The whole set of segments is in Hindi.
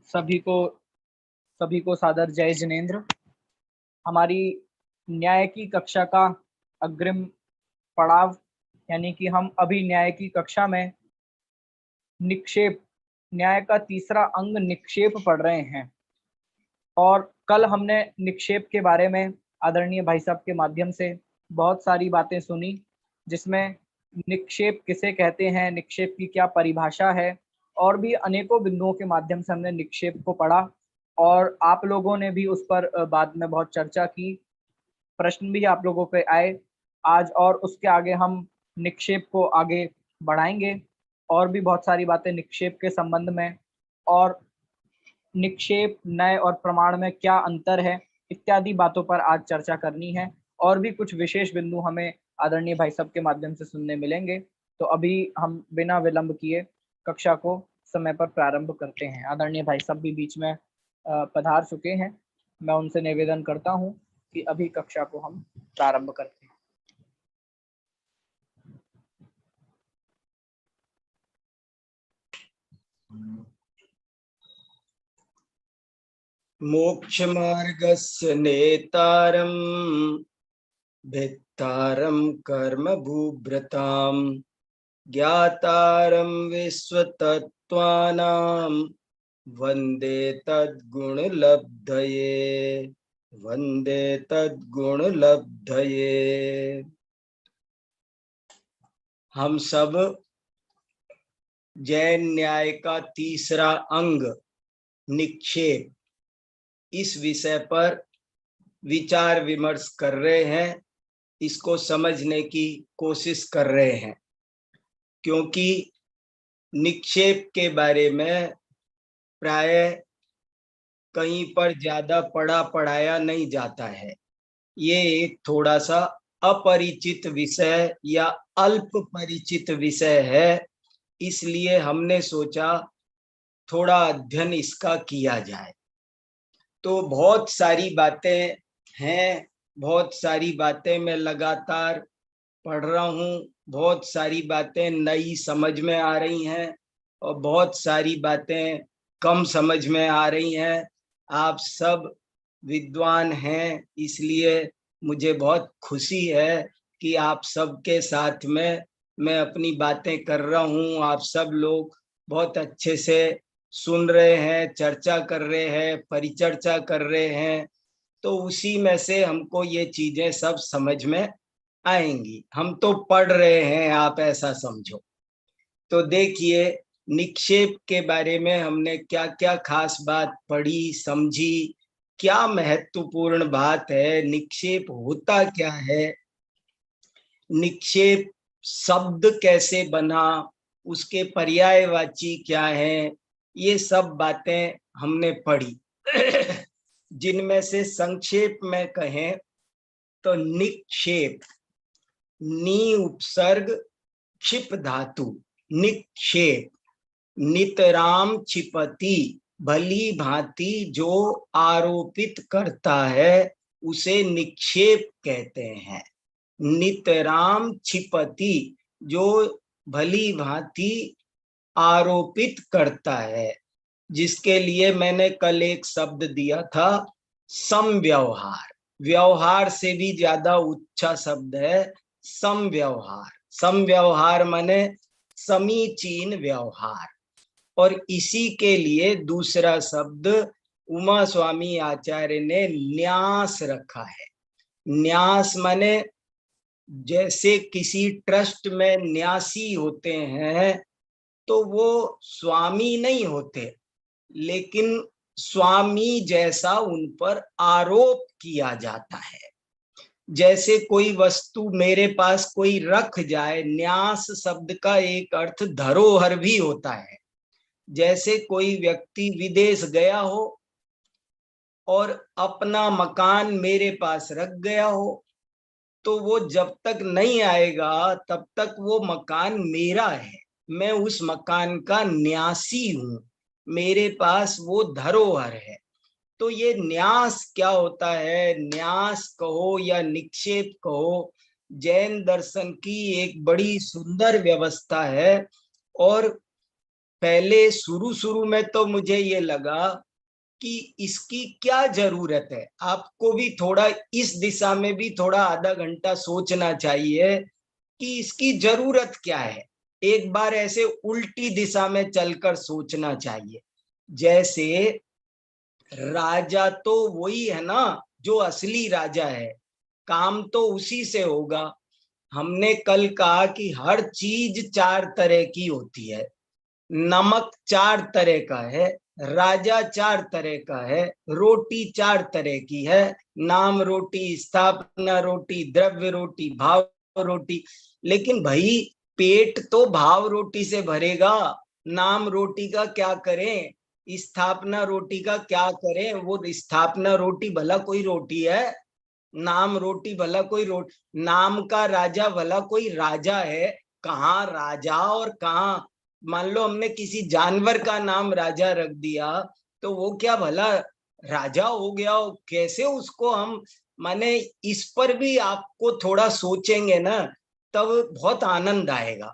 सभी को सभी को सादर जय जिनेंद्र। हमारी न्याय की कक्षा का अग्रिम पड़ाव, यानी कि हम अभी न्याय की कक्षा में निक्षेप, न्याय का तीसरा अंग निक्षेप पढ़ रहे हैं। और कल हमने निक्षेप के बारे में आदरणीय भाई साहब के माध्यम से बहुत सारी बातें सुनी, जिसमें निक्षेप किसे कहते हैं, निक्षेप की क्या परिभाषा है, और भी अनेकों बिंदुओं के माध्यम से हमने निक्षेप को पढ़ा। और आप लोगों ने भी उस पर बाद में बहुत चर्चा की, प्रश्न भी आप लोगों पे आए आज, और उसके आगे हम निक्षेप को आगे बढ़ाएंगे और भी बहुत सारी बातें निक्षेप के संबंध में, और निक्षेप, नय और प्रमाण में क्या अंतर है, इत्यादि बातों पर आज चर्चा करनी है। और भी कुछ विशेष बिंदु हमें आदरणीय भाई साहब के माध्यम से सुनने मिलेंगे। तो अभी हम बिना विलंब किए कक्षा को समय पर प्रारंभ करते हैं। आदरणीय भाई साहब भी बीच में पधार चुके हैं। मैं उनसे निवेदन करता हूं कि अभी कक्षा को हम प्रारंभ करते हैं। मोक्षमार्गस्य नेतारं भेत्तारं कर्मभूभृतां ज्ञातारं विश्वतत्त्वानां वन्दे तद्गुणलब्धये, वन्दे तद्गुणलब्धये। हम सब जैन न्याय का तीसरा अंग निक्षेप, इस विषय पर विचार विमर्श कर रहे हैं, इसको समझने की कोशिश कर रहे हैं, क्योंकि निक्षेप के बारे में प्राय कहीं पर ज्यादा पढ़ा पढ़ाया नहीं जाता है। ये एक थोड़ा सा अपरिचित विषय या अल्प परिचित विषय है, इसलिए हमने सोचा थोड़ा अध्ययन इसका किया जाए। तो बहुत सारी बातें हैं, बहुत सारी बातें मैं लगातार पढ़ रहा हूँ, बहुत सारी बातें नई समझ में आ रही हैं और बहुत सारी बातें कम समझ में आ रही हैं। आप सब विद्वान हैं, इसलिए मुझे बहुत खुशी है कि आप सबके साथ में मैं अपनी बातें कर रहा हूँ। आप सब लोग बहुत अच्छे से सुन रहे हैं, चर्चा कर रहे हैं, परिचर्चा कर रहे हैं, तो उसी में से हमको ये चीजें सब समझ में आएंगी। हम तो पढ़ रहे हैं, आप ऐसा समझो। तो देखिए, निक्षेप के बारे में हमने क्या क्या खास बात पढ़ी, समझी, क्या महत्वपूर्ण बात है, निक्षेप होता क्या है, निक्षेप शब्द कैसे बना, उसके पर्यायवाची क्या है, ये सब बातें हमने पढ़ी। जिनमें से संक्षेप में कहें तो निक्षेप, नी उपसर्ग क्षिप धातु, निक्षेप, नितराम छिपति, भली भांति जो आरोपित करता है उसे निक्षेप कहते हैं। नितराम छिपति, जो भली भांति आरोपित करता है, जिसके लिए मैंने कल एक शब्द दिया था, समव्यवहार। व्यवहार से भी ज्यादा उच्चा शब्द है समव्यवहार। समव्यवहार माने समीचीन व्यवहार। और इसी के लिए दूसरा शब्द उमा स्वामी आचार्य ने न्यास रखा है। न्यास माने जैसे किसी ट्रस्ट में न्यासी होते हैं, तो वो स्वामी नहीं होते, लेकिन स्वामी जैसा उन पर आरोप किया जाता है। जैसे कोई वस्तु मेरे पास कोई रख जाए, न्यास शब्द का एक अर्थ धरोहर भी होता है। जैसे कोई व्यक्ति विदेश गया हो और अपना मकान मेरे पास रख गया हो, तो वो जब तक नहीं आएगा तब तक वो मकान मेरा है, मैं उस मकान का न्यासी हूं, मेरे पास वो धरोहर है। तो ये न्यास क्या होता है, न्यास कहो या निक्षेप कहो, जैन दर्शन की एक बड़ी सुंदर व्यवस्था है। और पहले शुरू शुरू में तो मुझे ये लगा कि इसकी क्या जरूरत है। आपको भी थोड़ा इस दिशा में भी थोड़ा आधा घंटा सोचना चाहिए कि इसकी जरूरत क्या है। एक बार ऐसे उल्टी दिशा में चलकर सोचना चाहिए। जैसे राजा तो वही है ना जो असली राजा है, काम तो उसी से होगा। हमने कल कहा कि हर चीज 4 तरह की होती है, नमक 4 तरह का है, राजा 4 तरह का है, रोटी 4 तरह की है, नाम रोटी, स्थापना रोटी, द्रव्य रोटी, भाव रोटी। लेकिन भाई पेट तो भाव रोटी से भरेगा, नाम रोटी का क्या करें, स्थापना रोटी का क्या करें। वो स्थापना रोटी भला कोई रोटी है, नाम रोटी भला कोई रोटी, नाम का राजा भला कोई राजा है। कहाँ राजा और कहाँ, मान लो हमने किसी जानवर का नाम राजा रख दिया तो वो क्या भला राजा हो गया हो? कैसे उसको हम, माने इस पर भी आपको थोड़ा सोचेंगे ना तब बहुत आनंद आएगा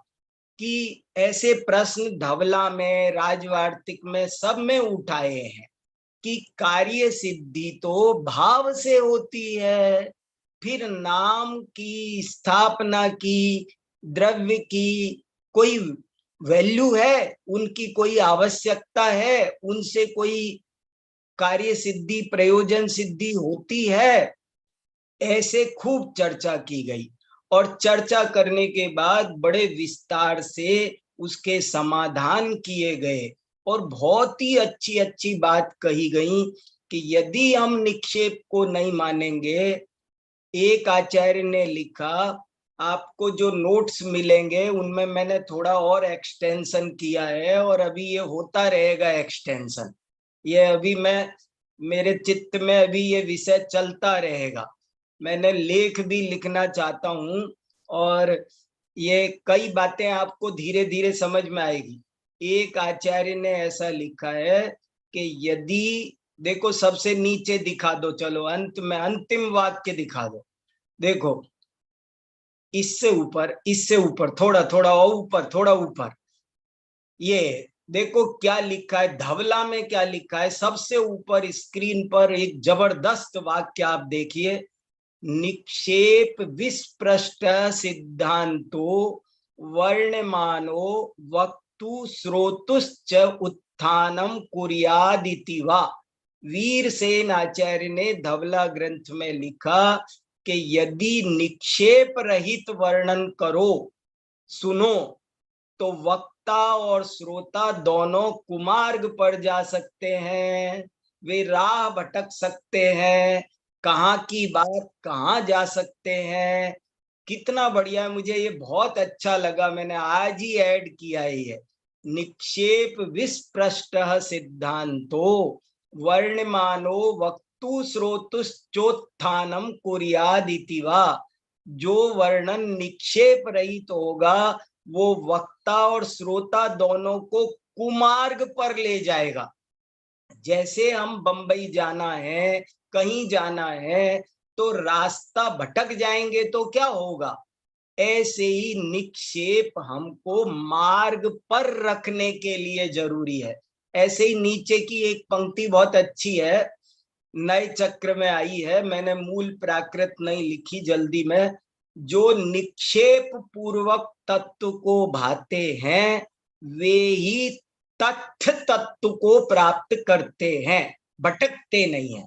कि ऐसे प्रश्न धवला में, राजवार्तिक में, सब में उठाए हैं कि कार्य सिद्धि तो भाव से होती है। फिर नाम की, स्थापना की, द्रव्य की कोई वैल्यू है, उनकी कोई आवश्यकता है, उनसे कोई कार्य सिद्धि, प्रयोजन सिद्धि होती है? ऐसे खूब चर्चा की गई और चर्चा करने के बाद बड़े विस्तार से उसके समाधान किए गए और बहुत ही अच्छी अच्छी बात कही गई कि यदि हम निक्षेप को नहीं मानेंगे, एक आचार्य ने लिखा, आपको जो नोट्स मिलेंगे उनमें मैंने थोड़ा और एक्सटेंशन किया है और अभी ये होता रहेगा एक्सटेंशन। ये अभी मैं, मेरे चित्त में अभी ये विषय चलता रहेगा। मैंने लेख भी लिखना चाहता हूँ और ये कई बातें आपको धीरे धीरे समझ में आएगी। एक आचार्य ने ऐसा लिखा है कि यदि, देखो सबसे नीचे दिखा दो, चलो अंत में अंतिम वाक्य दिखा दो। देखो इससे ऊपर थोड़ा थोड़ा और ऊपर, थोड़ा ऊपर, ये देखो क्या लिखा है, धवला में क्या लिखा है। सबसे ऊपर स्क्रीन पर एक जबरदस्त वाक्य आप देखिए, निक्षेप विस्पृष्ट सिद्धांतो वर्णमानो वक्तु श्रोतुश्च उत्थानम कुर्यादिति वा। वीरसेन आचार्य ने धवला ग्रंथ में लिखा कि यदि निक्षेप रहित वर्णन करो, सुनो, तो वक्ता और श्रोता दोनों कुमार्ग पर जा सकते हैं, वे राह भटक सकते हैं, कहाँ की बात कहाँ जा सकते हैं। कितना बढ़िया है, मुझे ये बहुत अच्छा लगा, मैंने आज ही ऐड किया है ये। निक्षेप विस्पृष्ट सिद्धांतो वर्णमानो वक्तु श्रोतुश्चोत्थानम कुर्यादिति वा। जो वर्णन निक्षेप रहित होगा वो वक्ता और श्रोता दोनों को कुमार्ग पर ले जाएगा। जैसे हम बंबई जाना है, कहीं जाना है तो रास्ता भटक जाएंगे तो क्या होगा, ऐसे ही निक्षेप हमको मार्ग पर रखने के लिए जरूरी है। ऐसे ही नीचे की एक पंक्ति बहुत अच्छी है, नए चक्र में आई है, मैंने मूल प्राकृत नहीं लिखी जल्दी में। जो निक्षेप पूर्वक तत्व को भाते हैं वे ही तथ्य तत्व को प्राप्त करते हैं, भटकते नहीं है।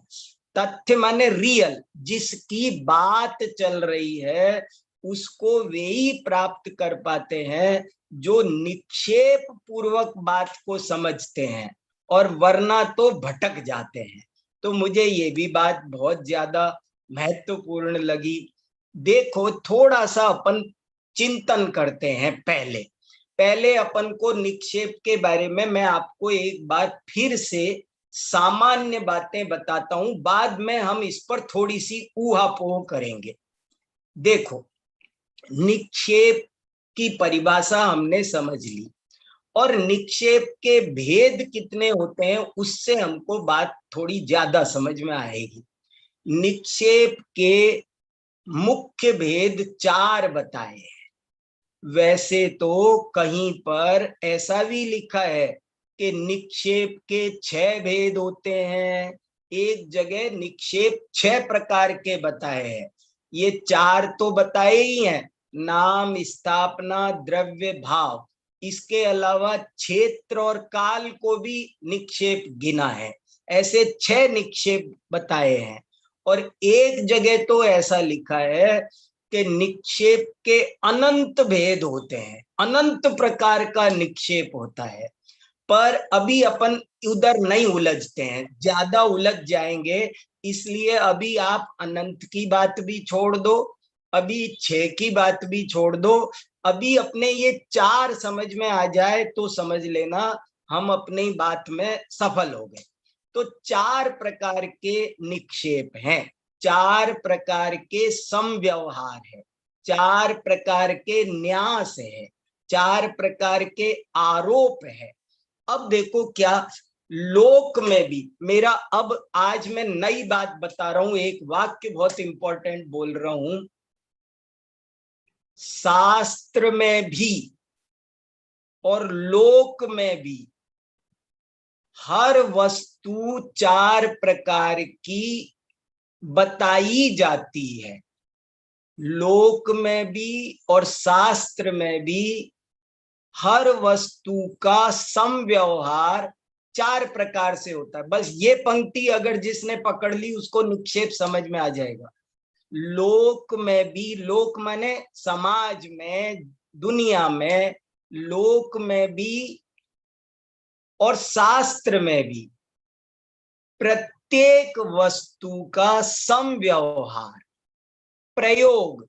तथ्य माने रियल, जिसकी बात चल रही है उसको वे ही प्राप्त कर पाते हैं जो निक्षेप पूर्वक बात को समझते हैं, और वरना तो भटक जाते हैं। तो मुझे ये भी बात बहुत ज्यादा महत्वपूर्ण लगी। देखो थोड़ा सा अपन चिंतन करते हैं। पहले अपन को निक्षेप के बारे में मैं आपको एक बार फिर से सामान्य बातें बताता हूं, बाद में हम इस पर थोड़ी सी ऊहापोह करेंगे। देखो निक्षेप की परिभाषा हमने समझ ली और निक्षेप के भेद कितने होते हैं उससे हमको बात थोड़ी ज्यादा समझ में आएगी। निक्षेप के मुख्य भेद 4 बताए हैं। वैसे तो कहीं पर ऐसा भी लिखा है कि निक्षेप के 6 भेद होते हैं, एक जगह निक्षेप 6 प्रकार के बताए हैं। ये 4 तो बताए ही हैं, नाम, स्थापना, द्रव्य, भाव। इसके अलावा क्षेत्र और काल को भी निक्षेप गिना है। ऐसे 6 निक्षेप बताए हैं। और एक जगह तो ऐसा लिखा है कि निक्षेप के अनंत भेद होते हैं, अनंत प्रकार का निक्षेप होता है। पर अभी अपन उधर नहीं उलझते हैं, ज्यादा उलझ जाएंगे, इसलिए अभी आप अनंत की बात भी छोड़ दो, अभी 6 की बात भी छोड़ दो। अभी अपने ये 4 समझ में आ जाए तो समझ लेना हम अपनी बात में सफल हो गए। तो 4 प्रकार के निक्षेप हैं, 4 प्रकार के समव्यवहार है, 4 प्रकार के न्यास है, 4 प्रकार के आरोप है। अब देखो क्या लोक में भी मेरा, अब आज मैं नई बात बता रहा हूं, एक वाक्य बहुत इंपॉर्टेंट बोल रहा हूं। शास्त्र में भी और लोक में भी हर वस्तु 4 प्रकार की बताई जाती है। लोक में भी और शास्त्र में भी हर वस्तु का समव्यवहार 4 प्रकार से होता है। बस ये पंक्ति अगर जिसने पकड़ ली उसको निक्षेप समझ में आ जाएगा। लोक में भी, लोक माने समाज में, दुनिया में, लोक में भी और शास्त्र में भी प्रत्येक वस्तु का समव्यवहार, प्रयोग,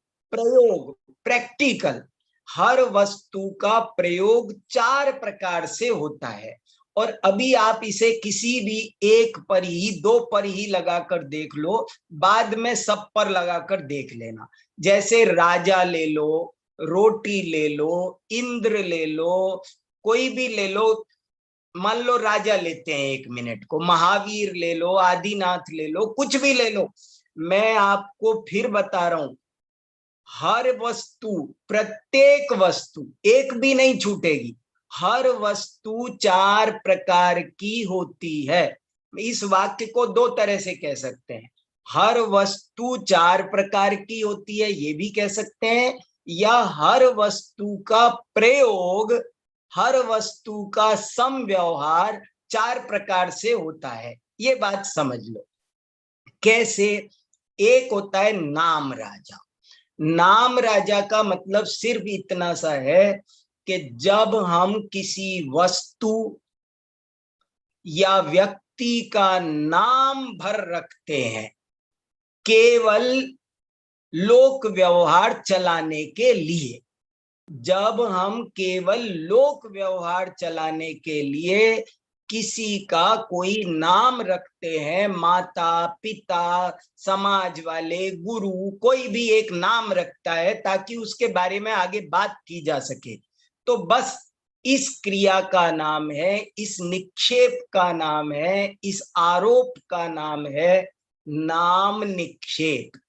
प्रैक्टिकल, हर वस्तु का प्रयोग 4 प्रकार से होता है। और अभी आप इसे किसी भी एक पर ही, 2 पर ही लगाकर देख लो, बाद में सब पर लगाकर देख लेना। जैसे राजा ले लो, रोटी ले लो, इंद्र ले लो, कोई भी ले लो, मान लो राजा लेते हैं 1 मिनट को, महावीर ले लो, आदिनाथ ले लो, कुछ भी ले लो। मैं आपको फिर बता रहा हूं, हर वस्तु, प्रत्येक वस्तु, एक भी नहीं छूटेगी, हर वस्तु 4 प्रकार की होती है। इस वाक्य को 2 तरह से कह सकते हैं, हर वस्तु 4 प्रकार की होती है ये भी कह सकते हैं, या हर वस्तु का प्रयोग, हर वस्तु का समव्यवहार 4 प्रकार से होता है। ये बात समझ लो। कैसे? एक होता है नाम राजा। नाम राजा का मतलब सिर्फ इतना सा है कि जब हम किसी वस्तु या व्यक्ति का नाम भर रखते हैं केवल लोक व्यवहार चलाने के लिए, जब हम केवल लोक व्यवहार चलाने के लिए किसी का कोई नाम रखते हैं, माता पिता, समाज वाले, गुरु, कोई भी एक नाम रखता है ताकि उसके बारे में आगे बात की जा सके, तो बस इस क्रिया का नाम है, इस निक्षेप का नाम है, इस आरोप का नाम है नाम निक्षेप।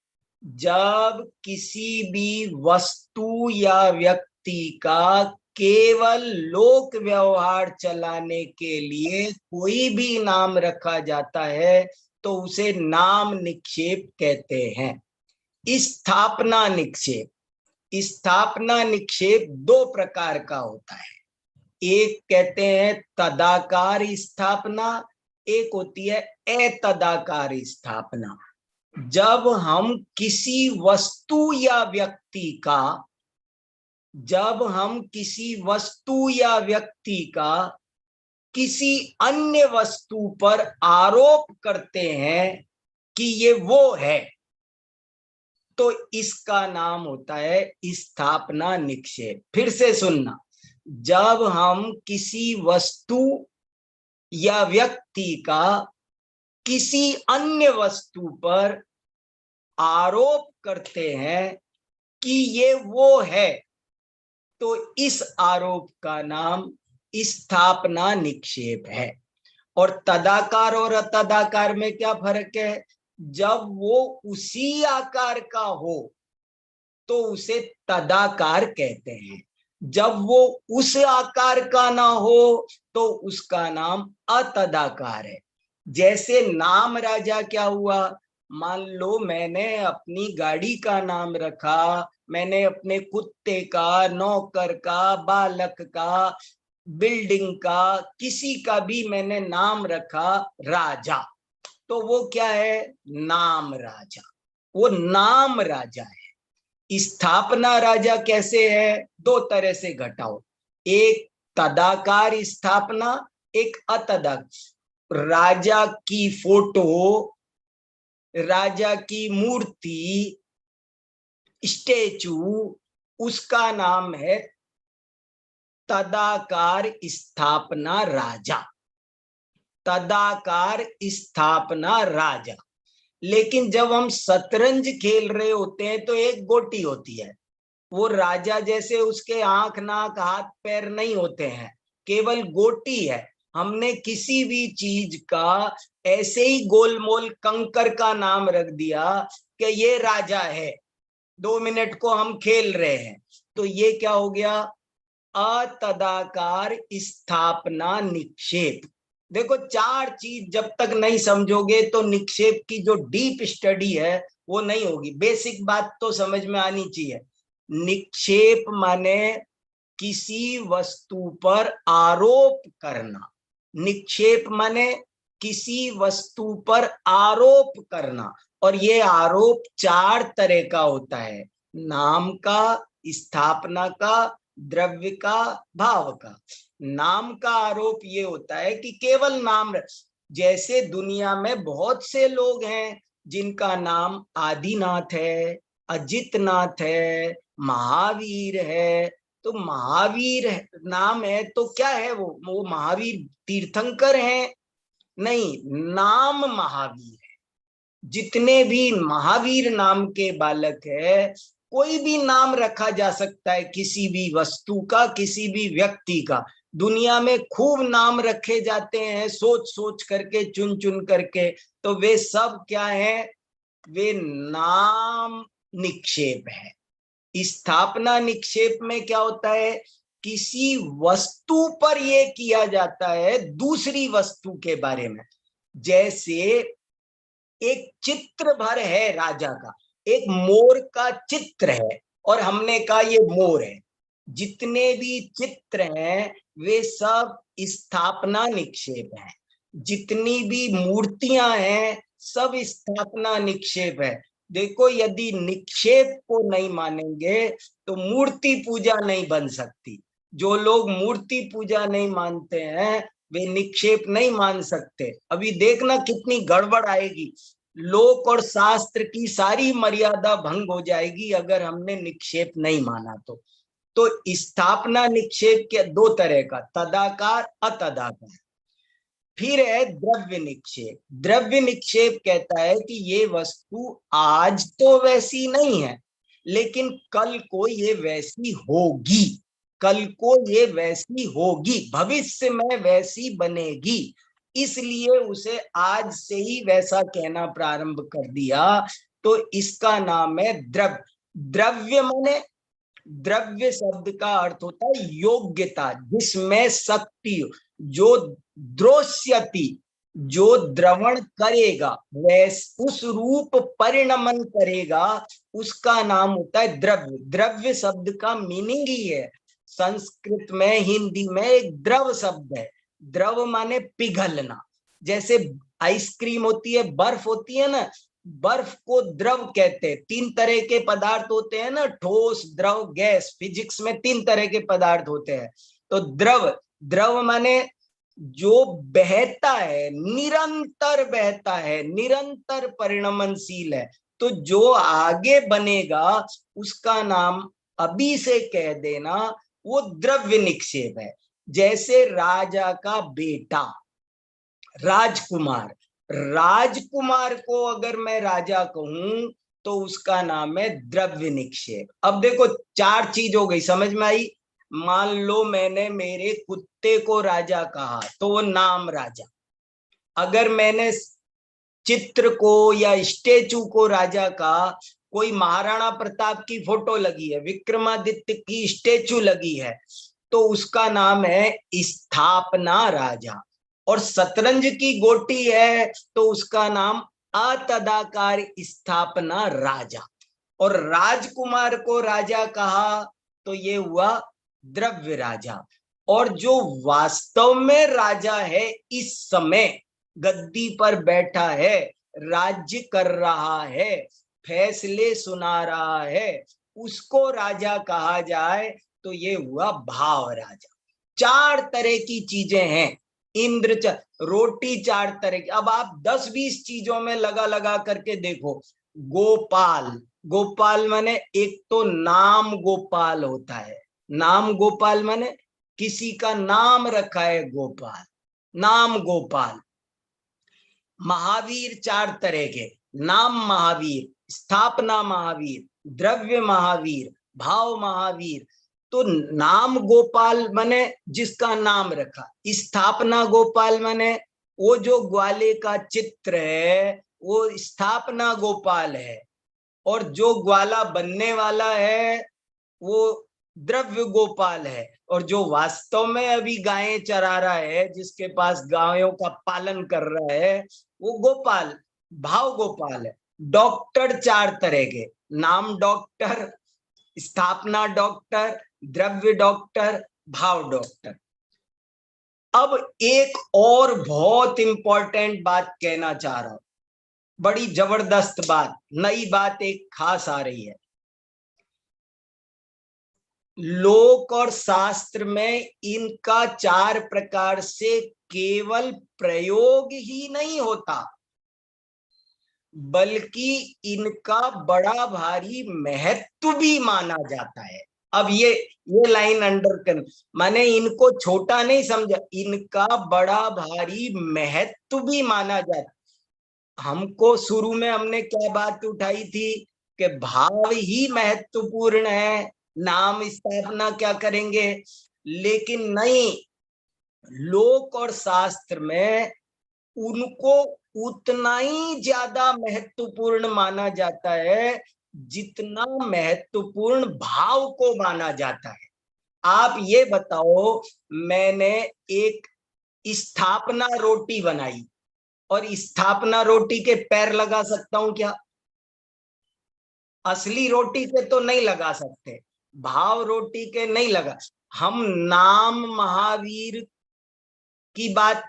जब किसी भी वस्तु या व्यक्ति का केवल लोक व्यवहार चलाने के लिए कोई भी नाम रखा जाता है तो उसे नाम निक्षेप कहते हैं। स्थापना निक्षेप, स्थापना निक्षेप 2 प्रकार का होता है। एक कहते हैं तदाकार स्थापना, एक होती है अतदाकार स्थापना। जब हम किसी वस्तु या व्यक्ति का, जब हम किसी वस्तु या व्यक्ति का किसी अन्य वस्तु पर आरोप करते हैं कि ये वो है, तो इसका नाम होता है स्थापना निक्षेप। फिर से सुनना, जब हम किसी वस्तु या व्यक्ति का किसी अन्य वस्तु पर आरोप करते हैं कि ये वो है, तो इस आरोप का नाम स्थापना निक्षेप है। और तदाकार और अतदाकार में क्या फर्क है? जब वो उसी आकार का हो तो उसे तदाकार कहते हैं, जब वो उस आकार का ना हो तो उसका नाम अतदाकार है। जैसे नाम राजा क्या हुआ, मान लो मैंने अपनी गाड़ी का नाम रखा, मैंने अपने कुत्ते का, नौकर का, बालक का, बिल्डिंग का, किसी का भी मैंने नाम रखा राजा, तो वो क्या है, नाम राजा, वो नाम राजा है। स्थापना राजा कैसे है, दो तरह से घटाओ, एक तदाकार स्थापना, एक अतदाकार। राजा की फोटो, राजा की मूर्ति, स्टेचू, उसका नाम है तदाकार स्थापना राजा, तदाकार स्थापना राजा। लेकिन जब हम शतरंज खेल रहे होते हैं तो एक गोटी होती है, वो राजा जैसे उसके आंख नाक हाथ पैर नहीं होते हैं, केवल गोटी है। हमने किसी भी चीज का ऐसे ही गोलमोल कंकर का नाम रख दिया कि ये राजा है, 2 मिनट को हम खेल रहे हैं, तो ये क्या हो गया, अतदाकार स्थापना निक्षेप। देखो, चार चीज जब तक नहीं समझोगे तो निक्षेप की जो डीप स्टडी है वो नहीं होगी। बेसिक बात तो समझ में आनी चाहिए। निक्षेप माने किसी वस्तु पर आरोप करना, निक्षेप माने किसी वस्तु पर आरोप करना, और ये आरोप चार तरह का होता है, नाम का, स्थापना का, द्रव्य का, भाव का। नाम का आरोप ये होता है कि केवल नाम, जैसे दुनिया में बहुत से लोग हैं जिनका नाम आदिनाथ है, अजितनाथ है, महावीर है, तो महावीर नाम है तो क्या है, वो महावीर तीर्थंकर हैं? नहीं, नाम महावीर है। जितने भी महावीर नाम के बालक है, कोई भी नाम रखा जा सकता है, किसी भी वस्तु का, किसी भी व्यक्ति का। दुनिया में खूब नाम रखे जाते हैं, सोच सोच करके, चुन चुन करके, तो वे सब क्या है, वे नाम निक्षेप है। स्थापना निक्षेप में क्या होता है, किसी वस्तु पर ये किया जाता है दूसरी वस्तु के बारे में। जैसे एक चित्र भर है राजा का, एक मोर का चित्र है, और हमने कहा ये मोर है। जितने भी चित्र हैं वे सब स्थापना निक्षेप है, जितनी भी मूर्तियां हैं सब स्थापना निक्षेप है। देखो, यदि निक्षेप को नहीं मानेंगे तो मूर्ति पूजा नहीं बन सकती। जो लोग मूर्ति पूजा नहीं मानते हैं वे निक्षेप नहीं मान सकते। अभी देखना कितनी गड़बड़ आएगी, लोक और शास्त्र की सारी मर्यादा भंग हो जाएगी अगर हमने निक्षेप नहीं माना तो स्थापना निक्षेप के दो तरह का, तदाकार, अतदाकार। फिर है द्रव्य निक्षेप। द्रव्य निक्षेप कहता है कि ये वस्तु आज तो वैसी नहीं है, लेकिन कल को ये वैसी होगी, कल को ये वैसी होगी, भविष्य में वैसी बनेगी, इसलिए उसे आज से ही वैसा कहना प्रारंभ कर दिया, तो इसका नाम है द्रव्य। द्रव्य माने, द्रव्य शब्द का अर्थ होता है योग्यता, जिसमें शक्ति, जो द्रोष्यति, जो द्रवण करेगा, उस रूप परिणमन करेगा, उसका नाम होता है द्रव्य। द्रव्य शब्द का मीनिंग ही है, संस्कृत में, हिंदी में एक द्रव शब्द है। द्रव माने पिघलना। जैसे आइसक्रीम होती है, बर्फ होती है ना, बर्फ को द्रव कहते हैं। तीन तरह के पदार्थ होते हैं ना, ठोस, द्रव, गैस। फिजिक्स में तीन तरह के पदार्थ होते हैं। तो द्रव, द्रव माने जो बहता है, निरंतर बहता है, निरंतर परिणमनशील है, तो जो आगे बनेगा उसका नाम अभी से कह देना, वो द्रव्य निक्षेप है। जैसे राजा का बेटा राजकुमार, राजकुमार को अगर मैं राजा कहूं तो उसका नाम है द्रव्य निक्षेप। अब देखो, चार चीज हो गई, समझ में आई? मान लो मैंने मेरे कुत्ते को राजा कहा तो वो नाम राजा। अगर मैंने चित्र को या स्टेचू को राजा कहा, कोई महाराणा प्रताप की फोटो लगी है, विक्रमादित्य की स्टेचू लगी है, तो उसका नाम है स्थापना राजा। और शतरंज की गोटी है तो उसका नाम अतदाकार स्थापना राजा। और राजकुमार को राजा कहा तो ये हुआ द्रव्य राजा। और जो वास्तव में राजा है, इस समय गद्दी पर बैठा है, राज्य कर रहा है, फैसले सुना रहा है, उसको राजा कहा जाए तो ये हुआ भाव राजा। 4 तरह की चीजें हैं। इंद्र रोटी 4 तरह की। अब आप 10-20 चीजों में लगा लगा करके देखो। गोपाल, गोपाल माने एक तो नाम गोपाल होता है। नाम गोपाल माने किसी का नाम रखा है गोपाल, नाम गोपाल। महावीर 4 तरह के, नाम महावीर, स्थापना महावीर, द्रव्य महावीर, भाव महावीर। तो नाम गोपाल माने जिसका नाम रखा, स्थापना गोपाल माने वो जो ग्वाले का चित्र है वो स्थापना गोपाल है, और जो ग्वाला बनने वाला है वो द्रव्य गोपाल है, और जो वास्तव में अभी गायें चरा रहा है, जिसके पास गायों का पालन कर रहा है, वो गोपाल, भाव गोपाल है। डॉक्टर 4 तरह के, नाम डॉक्टर, स्थापना डॉक्टर, द्रव्य डॉक्टर, भाव डॉक्टर। अब एक और बहुत इंपॉर्टेंट बात कहना चाह रहा हूं, बड़ी जबरदस्त बात, नई बात एक खास आ रही है। लोक और शास्त्र में इनका 4 प्रकार से केवल प्रयोग ही नहीं होता, बल्कि इनका बड़ा भारी महत्व भी माना जाता है। अब ये लाइन अंडर कर, माने इनको छोटा नहीं समझा, इनका बड़ा भारी महत्व भी माना जाता। हमको शुरू में हमने क्या बात उठाई थी कि भाव ही महत्वपूर्ण है, नाम स्थापना क्या करेंगे, लेकिन नहीं, लोक और शास्त्र में उनको उतना ही ज्यादा महत्वपूर्ण माना जाता है जितना महत्वपूर्ण भाव को माना जाता है। आप ये बताओ, मैंने एक स्थापना रोटी बनाई और स्थापना रोटी के पैर लगा सकता हूं क्या? असली रोटी के तो नहीं लगा सकते, भाव रोटी के नहीं लगा। हम नाम महावीर की बात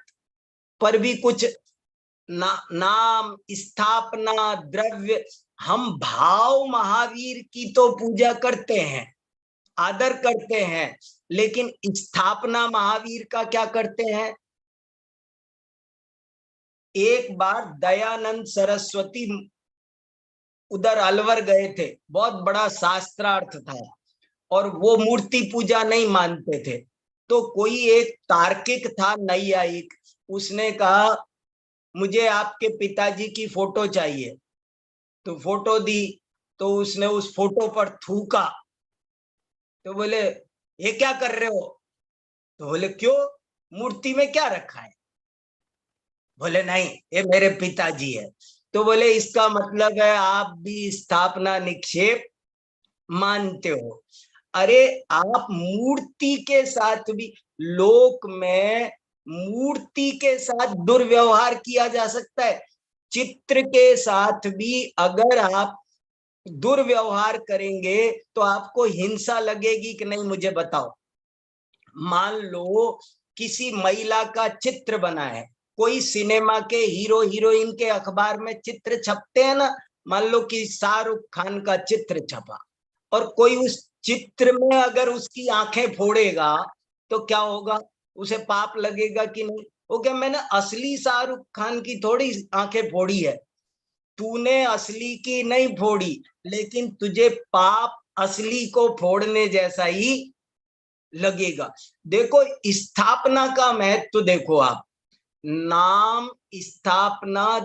पर भी कुछ नाम, स्थापना, द्रव्य, हम भाव महावीर की तो पूजा करते हैं, आदर करते हैं, लेकिन स्थापना महावीर का क्या करते हैं? एक बार दयानंद सरस्वती उधर अलवर गए थे, बहुत बड़ा शास्त्रार्थ था, और वो मूर्ति पूजा नहीं मानते थे। तो कोई एक तार्किक था, नैयायिक, उसने कहा मुझे आपके पिताजी की फोटो चाहिए। तो फोटो दी, तो उसने उस फोटो पर थूका। तो बोले ये क्या कर रहे हो? तो बोले क्यों, मूर्ति में क्या रखा है? बोले नहीं, ये मेरे पिताजी है। तो बोले इसका मतलब है आप भी स्थापना निक्षेप मानते हो। अरे आप मूर्ति के साथ भी, लोक में मूर्ति के साथ दुर्व्यवहार किया जा सकता है, चित्र के साथ भी अगर आप दुर्व्यवहार करेंगे तो आपको हिंसा लगेगी कि नहीं, मुझे बताओ। मान लो किसी महिला का चित्र बना है, कोई सिनेमा के हीरो हीरोइन के अखबार में चित्र छपते हैं ना, मान लो कि शाहरुख खान का चित्र छपा, और कोई उस चित्र में अगर उसकी आंखें फोड़ेगा तो क्या होगा? उसे पाप लगेगा कि नहीं? वो क्या, मैंने असली शाहरुख खान की थोड़ी आंखें फोड़ी है, तूने असली की नहीं फोड़ी, लेकिन तुझे पाप असली को फोड़ने जैसा ही लगेगा। देखो स्थापना का महत्व देखो आप, नाम, स्थापना,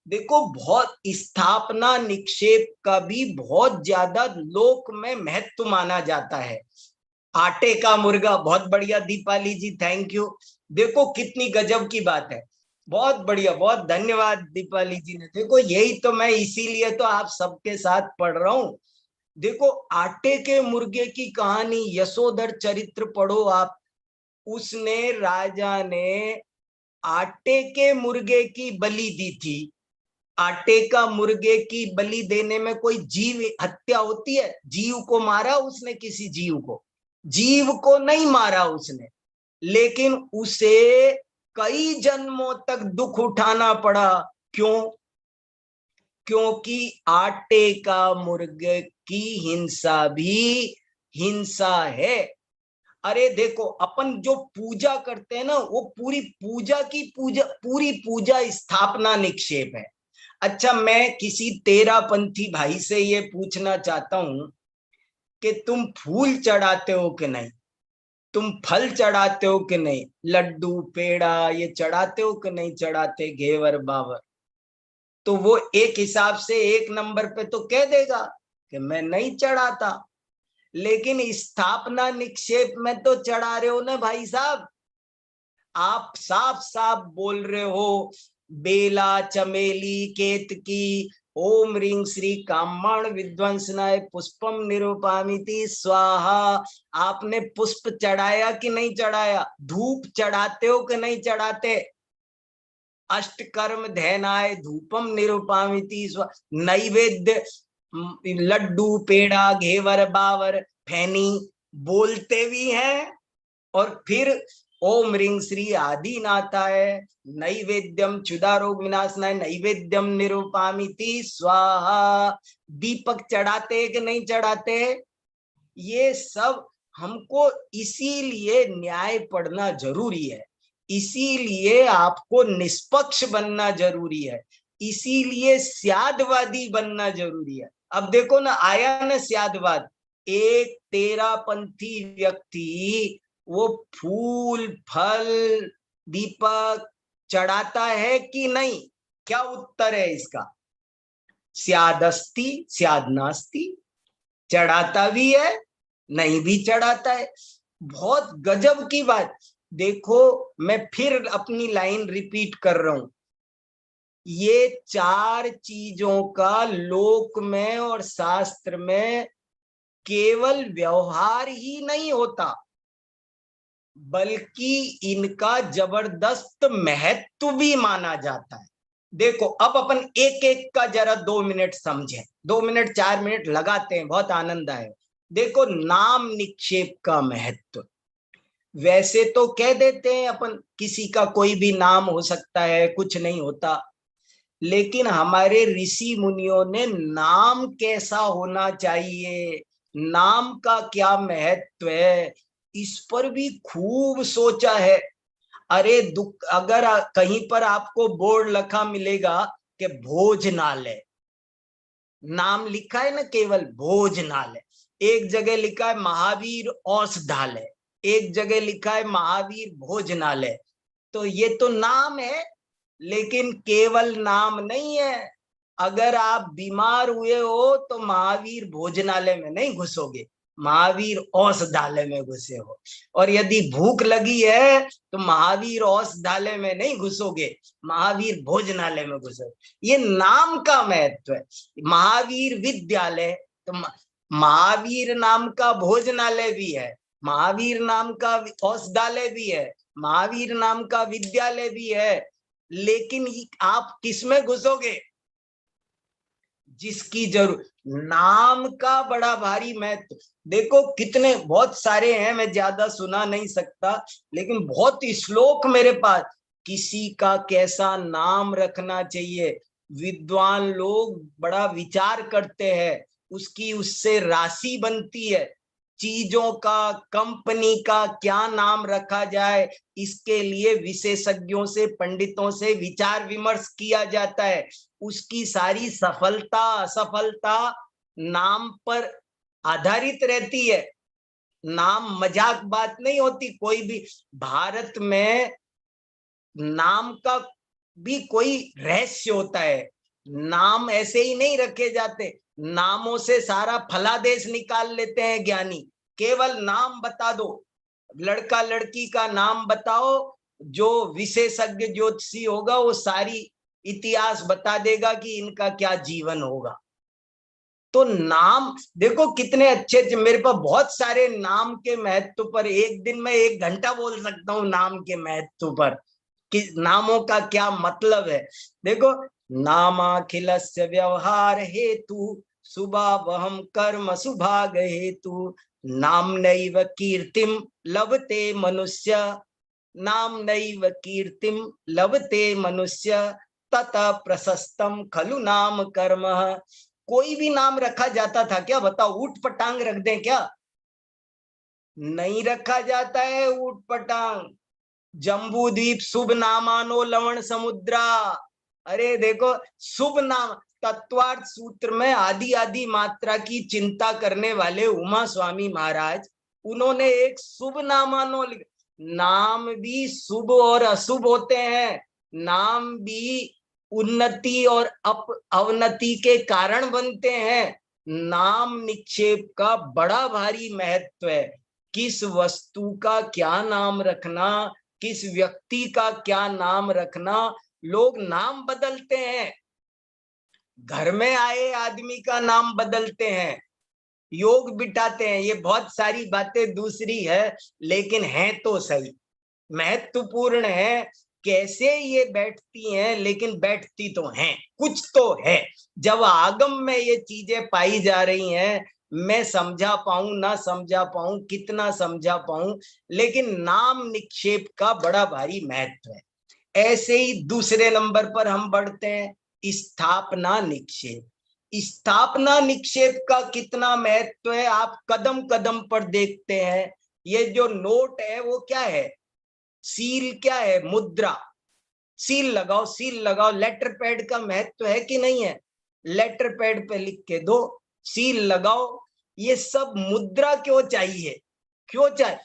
देखो बहुत स्थापना निक्षेप का भी बहुत ज्यादा लोक में महत्व माना जाता है। आटे का मुर्गा, बहुत बढ़िया दीपाली जी, थैंक यू। देखो कितनी गजब की बात है, बहुत बढ़िया, बहुत धन्यवाद दीपाली जी ने। देखो यही तो मैं इसीलिए तो आप सबके साथ पढ़ रहा हूं। देखो आटे के मुर्गे की कहानी, यशोधर चरित्र पढ़ो आप। उसने, राजा ने आटे के मुर्गे की बलि दी थी। आटे का मुर्गे की बलि देने में कोई जीव हत्या होती है? जीव को मारा उसने? किसी जीव को? जीव को नहीं मारा उसने, लेकिन उसे कई जन्मों तक दुख उठाना पड़ा। क्यों? क्योंकि आटे का मुर्गे की हिंसा भी हिंसा है। अरे देखो, अपन जो पूजा करते हैं ना, वो पूरी पूजा की पूरी पूजा स्थापना निक्षेप है। अच्छा, मैं किसी तेरापंथी भाई से ये पूछना चाहता हूं कि तुम फूल चढ़ाते हो कि नहीं? तुम फल चढ़ाते हो कि नहीं? लड्डू पेड़ा ये चढ़ाते हो कि नहीं चढ़ाते? घेवर बावर? तो वो एक हिसाब से एक नंबर पे तो कह देगा कि मैं नहीं चढ़ाता। लेकिन स्थापना निक्षेप में तो चढ़ा रहे हो ना भाई साहब। आप साफ साफ बोल रहे हो, बेला चमेली केतकी ओम ह्रीं श्री कामाण विध्वंसनाय पुष्पम निरूपामिति स्वाहा। आपने पुष्प चढ़ाया कि नहीं चढ़ाया? धूप चढ़ाते हो कि नहीं चढ़ाते? अष्टकर्म ध्यानाय धूपम निरूपामिति स्वाहा। नैवेद्य लड्डू पेड़ा घेवर बावर फैनी बोलते भी हैं, और फिर ओम ह्रीं श्री आदिनाथाय नैवेद्यम क्षुधारोग विनाशनाय नैवेद्यम निरूपामिति स्वाहा। दीपक चढ़ाते कि नहीं चढ़ाते? ये सब हमको इसीलिए न्याय पढ़ना जरूरी है, इसीलिए आपको निष्पक्ष बनना जरूरी है, इसीलिए स्यादवादी बनना जरूरी है। अब देखो ना, आया ना स्यादवाद। एक तेरापंथी व्यक्ति वो फूल फल दीपक चढ़ाता है कि नहीं? क्या उत्तर है इसका? स्यादस्ति स्याद नास्ति। चढ़ाता भी है, नहीं भी चढ़ाता है। बहुत गजब की बात। देखो, मैं फिर अपनी लाइन रिपीट कर रहा हूं। ये चार चीजों का लोक में और शास्त्र में केवल व्यवहार ही नहीं होता, बल्कि इनका जबरदस्त महत्व भी माना जाता है। देखो, अब अपन एक एक का जरा 2 मिनट समझें। 2 मिनट 4 मिनट लगाते हैं, बहुत आनंद आए। देखो, नाम निक्षेप का महत्व। वैसे तो कह देते हैं अपन, किसी का कोई भी नाम हो सकता है, कुछ नहीं होता। लेकिन हमारे ऋषि मुनियों ने नाम कैसा होना चाहिए, नाम का क्या महत्व है, इस पर भी खूब सोचा है। अरे दुख, अगर कहीं पर आपको बोर्ड लिखा मिलेगा कि भोजनालय, नाम लिखा है ना केवल भोजनालय, एक जगह लिखा है महावीर औषधालय, एक जगह लिखा है महावीर भोजनालय, तो ये तो नाम है, लेकिन केवल नाम नहीं है। अगर आप बीमार हुए हो तो महावीर भोजनालय में नहीं घुसोगे, महावीर औषधालय में घुसे हो। और यदि भूख लगी है तो महावीर औषधालय में नहीं घुसोगे, महावीर भोजनालय में घुसोगे। ये नाम का महत्व है। महावीर विद्यालय, तो महावीर नाम का भोजनालय भी है, महावीर नाम का औषधालय भी है, महावीर नाम का विद्यालय भी है। लेकिन आप किसमें घुसोगे? जिसकी जरूर नाम का बड़ा भारी महत्व। देखो कितने बहुत सारे हैं, मैं ज्यादा सुना नहीं सकता, लेकिन बहुत श्लोक मेरे पास। किसी का कैसा नाम रखना चाहिए, विद्वान लोग बड़ा विचार करते हैं, उसकी उससे राशि बनती है। चीजों का, कंपनी का क्या नाम रखा जाए, इसके लिए विशेषज्ञों से, पंडितों से विचार विमर्श किया जाता है। उसकी सारी सफलता असफलता नाम पर आधारित रहती है। नाम मजाक बात नहीं होती। कोई भी भारत में नाम का भी कोई रहस्य होता है। नाम ऐसे ही नहीं रखे जाते। नामों से सारा फलादेश निकाल लेते हैं ज्ञानी। केवल नाम बता दो, लड़का लड़की का नाम बताओ, जो विशेषज्ञ ज्योतिषी होगा वो सारी इतिहास बता देगा कि इनका क्या जीवन होगा। तो नाम देखो कितने अच्छे अच्छे, मेरे पास बहुत सारे नाम के महत्व पर, एक दिन में 1 घंटा बोल सकता हूँ नाम के महत्व पर कि नामों का क्या मतलब है। देखो, नामाखिलस्य व्यवहार हेतु शुभावहम कर्म सुभाग हेतु नाम नैव कीर्तिम लभते मनुष्य, नाम नैव कीर्तिम लभते मनुष्य ततः प्रशस्तम खलु नाम कर्म। कोई भी नाम रखा जाता था क्या? बताओ, ऊट पटांग रख दें क्या? नहीं रखा जाता है ऊट पटांग। जम्बू द्वीप शुभ नामानो लवण समुद्रा। अरे देखो, शुभ नाम, तत्वार्थ सूत्र में आदि आदि मात्रा की चिंता करने वाले उमा स्वामी महाराज, उन्होंने एक शुभ नामानो, नाम भी शुभ और अशुभ होते हैं। नाम भी उन्नति और अवनति के कारण बनते हैं। नाम निक्षेप का बड़ा भारी महत्व है। किस वस्तु का क्या नाम रखना, किस व्यक्ति का क्या नाम रखना, लोग नाम बदलते हैं। घर में आए आदमी का नाम बदलते हैं, योग बिठाते हैं, ये बहुत सारी बातें दूसरी है, लेकिन है तो सही, महत्वपूर्ण है। कैसे ये बैठती हैं, लेकिन बैठती तो हैं, कुछ तो है। जब आगम में ये चीजें पाई जा रही हैं, मैं समझा पाऊं ना समझा पाऊं, कितना समझा पाऊं, लेकिन नाम निक्षेप का बड़ा भारी महत्व है। ऐसे ही दूसरे नंबर पर हम बढ़ते हैं, स्थापना निक्षेप। स्थापना निक्षेप का कितना महत्व है, आप कदम कदम पर देखते हैं। ये जो नोट है वो क्या है? सील क्या है? मुद्रा। सील लगाओ, सील लगाओ। लेटर पैड का महत्व है कि नहीं है? लेटर पैड पे लिख के दो, सील लगाओ। ये सब मुद्रा क्यों चाहिए? क्यों चाहिए?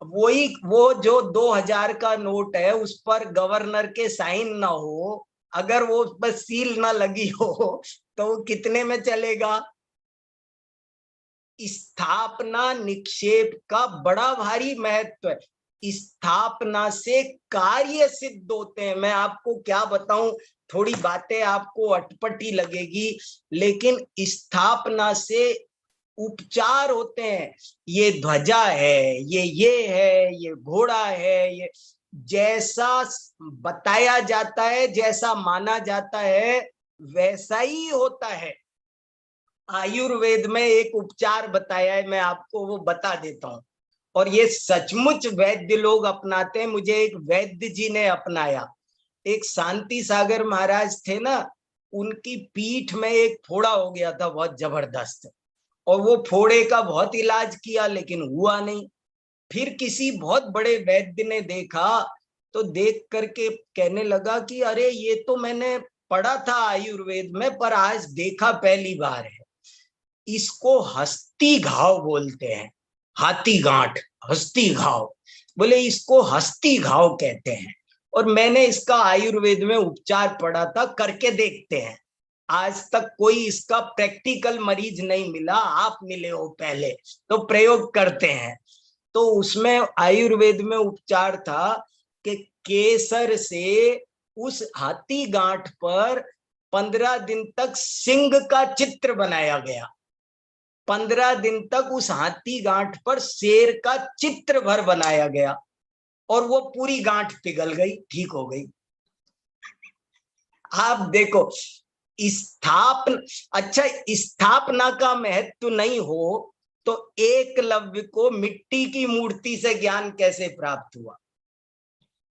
वही वो जो 2000 का नोट है, उस पर गवर्नर के साइन ना हो, अगर वो बस सील ना लगी हो, तो वो कितने में चलेगा? स्थापना निक्षेप का बड़ा भारी महत्व है। स्थापना से कार्य सिद्ध होते हैं। मैं आपको क्या बताऊं, थोड़ी बातें आपको अटपटी लगेगी, लेकिन स्थापना से उपचार होते हैं। ये ध्वजा है, ये है, ये घोड़ा है, ये जैसा बताया जाता है, जैसा माना जाता है, वैसा ही होता है। आयुर्वेद में एक उपचार बताया है, मैं आपको वो बता देता हूँ, और ये सचमुच वैद्य लोग अपनाते हैं। मुझे एक वैद्य जी ने अपनाया। एक शांति सागर महाराज थे ना, उनकी पीठ में एक फोड़ा हो गया था बहुत जबरदस्त, और वो फोड़े का बहुत इलाज किया, लेकिन हुआ नहीं। फिर किसी बहुत बड़े वैद्य ने देखा, तो देख करके कहने लगा कि अरे ये तो मैंने पढ़ा था आयुर्वेद में, पर आज देखा पहली बार है। इसको हस्ती घाव बोलते हैं। हाथी गांठ, हस्ती घाव, बोले इसको हस्ती घाव कहते हैं। और मैंने इसका आयुर्वेद में उपचार पढ़ा था, करके देखते हैं। आज तक कोई इसका प्रैक्टिकल मरीज नहीं मिला, आप मिले हो पहले, तो प्रयोग करते हैं। तो उसमें आयुर्वेद में उपचार था कि केसर से उस हाथी गांठ पर 15 दिन तक सिंह का चित्र बनाया गया। 15 दिन तक उस हाथी गांठ पर शेर का चित्र भर बनाया गया, और वो पूरी गांठ पिघल गई, ठीक हो गई। आप देखो, स्थापना, अच्छा स्थापना का महत्व नहीं हो तो एकलव्य को मिट्टी की मूर्ति से ज्ञान कैसे प्राप्त हुआ?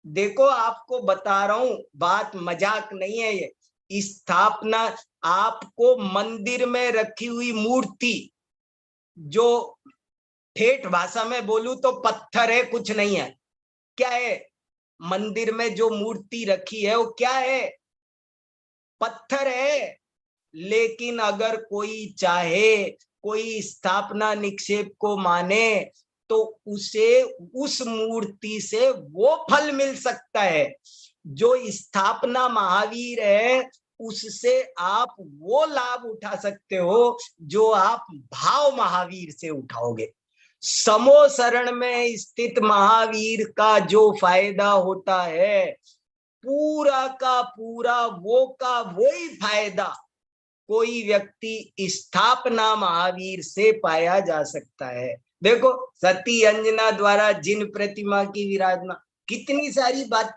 देखो, आपको बता रहा हूं, बात मजाक नहीं है ये। स्थापना, आपको मंदिर में रखी हुई मूर्ति, जो ठेठ भाषा में बोलूं तो पत्थर है, कुछ नहीं है। क्या है? मंदिर में जो मूर्ति रखी है वो क्या है? पत्थर है। लेकिन अगर कोई चाहे, कोई स्थापना निक्षेप को माने, तो उसे उस मूर्ति से वो फल मिल सकता है। जो स्थापना महावीर है, उससे आप वो लाभ उठा सकते हो जो आप भाव महावीर से उठाओगे। समो शरण में स्थित महावीर का जो फायदा होता है, पूरा का पूरा वो का वही फायदा कोई व्यक्ति स्थापना महावीर से पाया जा सकता है। देखो, सती अंजना द्वारा जिन प्रतिमा की विराधना, कितनी सारी बात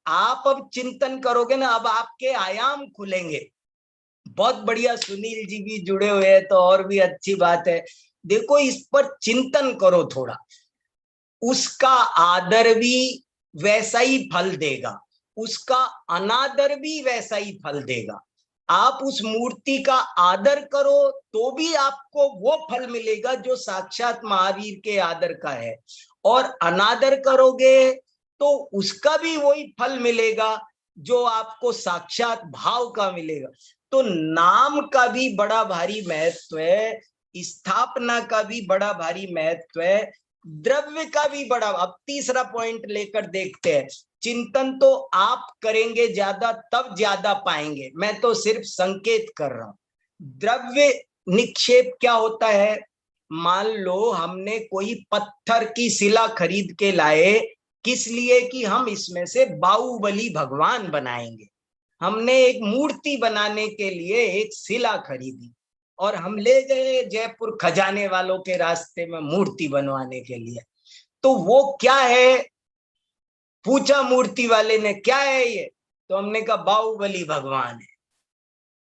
आप अब चिंतन करोगे ना, अब आपके आयाम खुलेंगे। बहुत बढ़िया, सुनील जी भी जुड़े हुए हैं तो और भी अच्छी बात है। देखो, इस पर चिंतन करो थोड़ा, उसका आदर भी वैसा ही फल देगा, उसका अनादर भी वैसा ही फल देगा। आप उस मूर्ति का आदर करो तो भी आपको वो फल मिलेगा जो साक्षात महावीर के आदर का है, और अनादर करोगे तो उसका भी वही फल मिलेगा जो आपको साक्षात भाव का मिलेगा। तो नाम का भी बड़ा भारी महत्व है, स्थापना का भी बड़ा भारी महत्व है, द्रव्य का भी बड़ा। अब तीसरा पॉइंट लेकर देखते हैं। चिंतन तो आप करेंगे ज्यादा तब ज्यादा पाएंगे, मैं तो सिर्फ संकेत कर रहा हूं। द्रव्य निक्षेप क्या होता है? मान लो हमने कोई पत्थर की शिला खरीद के लाए, किस लिए? कि हम इसमें से बाहुबली भगवान बनाएंगे। हमने एक मूर्ति बनाने के लिए एक शिला खरीदी और हम ले गए जयपुर खजाने वालों के रास्ते में मूर्ति बनवाने के लिए। तो वो क्या है? पूछा मूर्ति वाले ने, क्या है ये? तो हमने कहा बाहुबली भगवान है।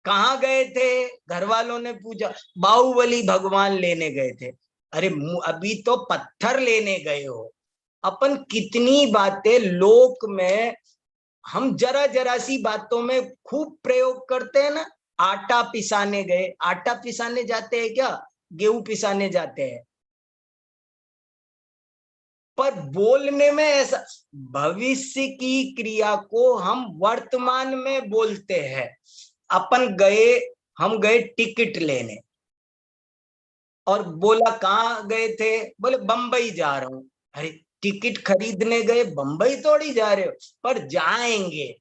कहाँ गए थे? घर वालों ने पूछा, बाहुबली भगवान लेने गए थे। अरे अभी तो पत्थर लेने गए हो। अपन कितनी बातें लोक में हम जरा जरा सी बातों में खूब प्रयोग करते हैं ना। आटा पिसाने गए, आटा पिसाने जाते हैं क्या? गेहूं पिसाने जाते हैं। पर बोलने में ऐसा, भविष्य की क्रिया को हम वर्तमान में बोलते हैं। हम गए टिकट लेने और बोला कहाँ गए थे? बोले बंबई जा रहा हूं। अरे टिकट खरीदने गए, बंबई थोड़ी जा रहे हो, पर जाएंगे।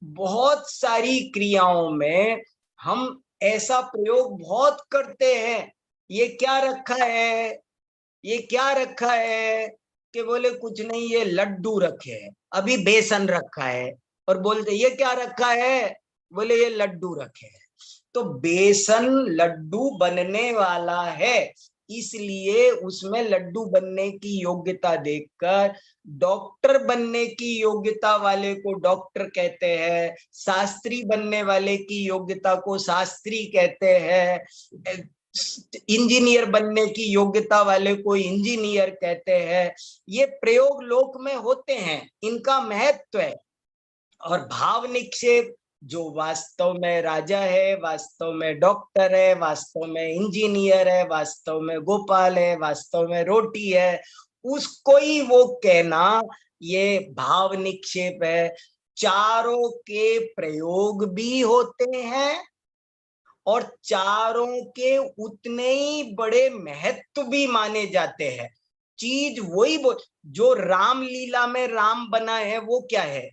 बहुत सारी क्रियाओं में हम ऐसा प्रयोग बहुत करते हैं। ये क्या रखा है? ये क्या रखा है? कि बोले कुछ नहीं, ये लड्डू रखे हैं, अभी बेसन रखा है। और बोलते ये क्या रखा है? बोले ये लड्डू रखे हैं। तो बेसन लड्डू बनने वाला है, इसलिए उसमें लड्डू बनने की योग्यता देखकर डॉक्टर बनने की योग्यता वाले को डॉक्टर कहते हैं, शास्त्री बनने वाले की योग्यता को शास्त्री कहते हैं, इंजीनियर बनने की योग्यता वाले को इंजीनियर कहते हैं। ये प्रयोग लोक में होते हैं, इनका महत्व है। और भाव निक्षेप, जो वास्तव में राजा है, वास्तव में डॉक्टर है, वास्तव में इंजीनियर है, वास्तव में गोपाल है, वास्तव में रोटी है, उसको ही वो कहना ये भाव निक्षेप है। चारों के प्रयोग भी होते हैं और चारों के उतने ही बड़े महत्व भी माने जाते हैं। चीज वही जो रामलीला में राम बना है वो क्या है?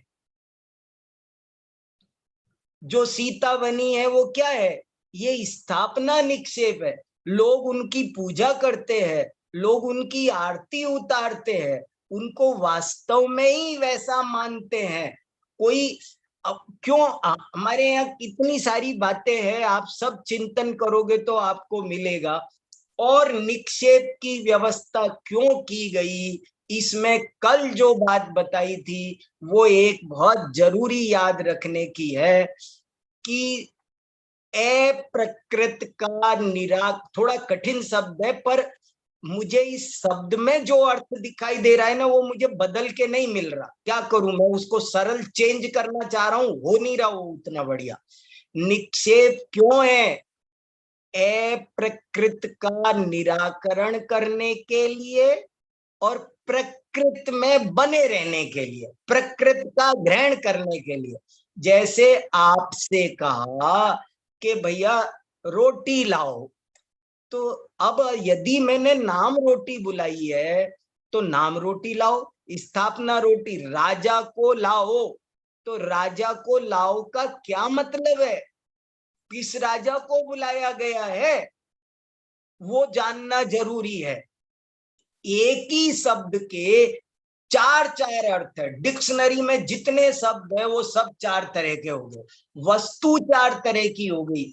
जो सीता बनी है वो क्या है? ये स्थापना निक्षेप है। लोग उनकी पूजा करते हैं, लोग उनकी आरती उतारते हैं, उनको वास्तव में ही वैसा मानते हैं। कोई अब क्यों हमारे यहाँ कितनी सारी बातें हैं, आप सब चिंतन करोगे तो आपको मिलेगा। और निक्षेप की व्यवस्था क्यों की गई, इसमें कल जो बात बताई थी वो एक बहुत जरूरी याद रखने की है कि अप्रकृत का थोड़ा कठिन शब्द है, पर मुझे इस शब्द में जो अर्थ दिखाई दे रहा है ना, वो मुझे बदल के नहीं मिल रहा। क्या करूं मैं? उसको सरल चेंज करना चाह रहा हूं, हो नहीं रहा वो उतना बढ़िया। निक्षेप क्यों है? अप्रकृत का निराकरण करने के लिए और प्रकृत में बने रहने के लिए, प्रकृत का ग्रहण करने के लिए। जैसे आपसे कहा कि भैया रोटी लाओ, तो अब यदि मैंने नाम रोटी बुलाई है तो नाम रोटी लाओ। स्थापना रोटी, राजा को लाओ, तो राजा को लाओ का क्या मतलब है? किस राजा को बुलाया गया है वो जानना जरूरी है। एक ही शब्द के चार चार अर्थ है। डिक्शनरी में जितने शब्द है वो सब चार तरह के हो गए, वस्तु चार तरह की हो गई।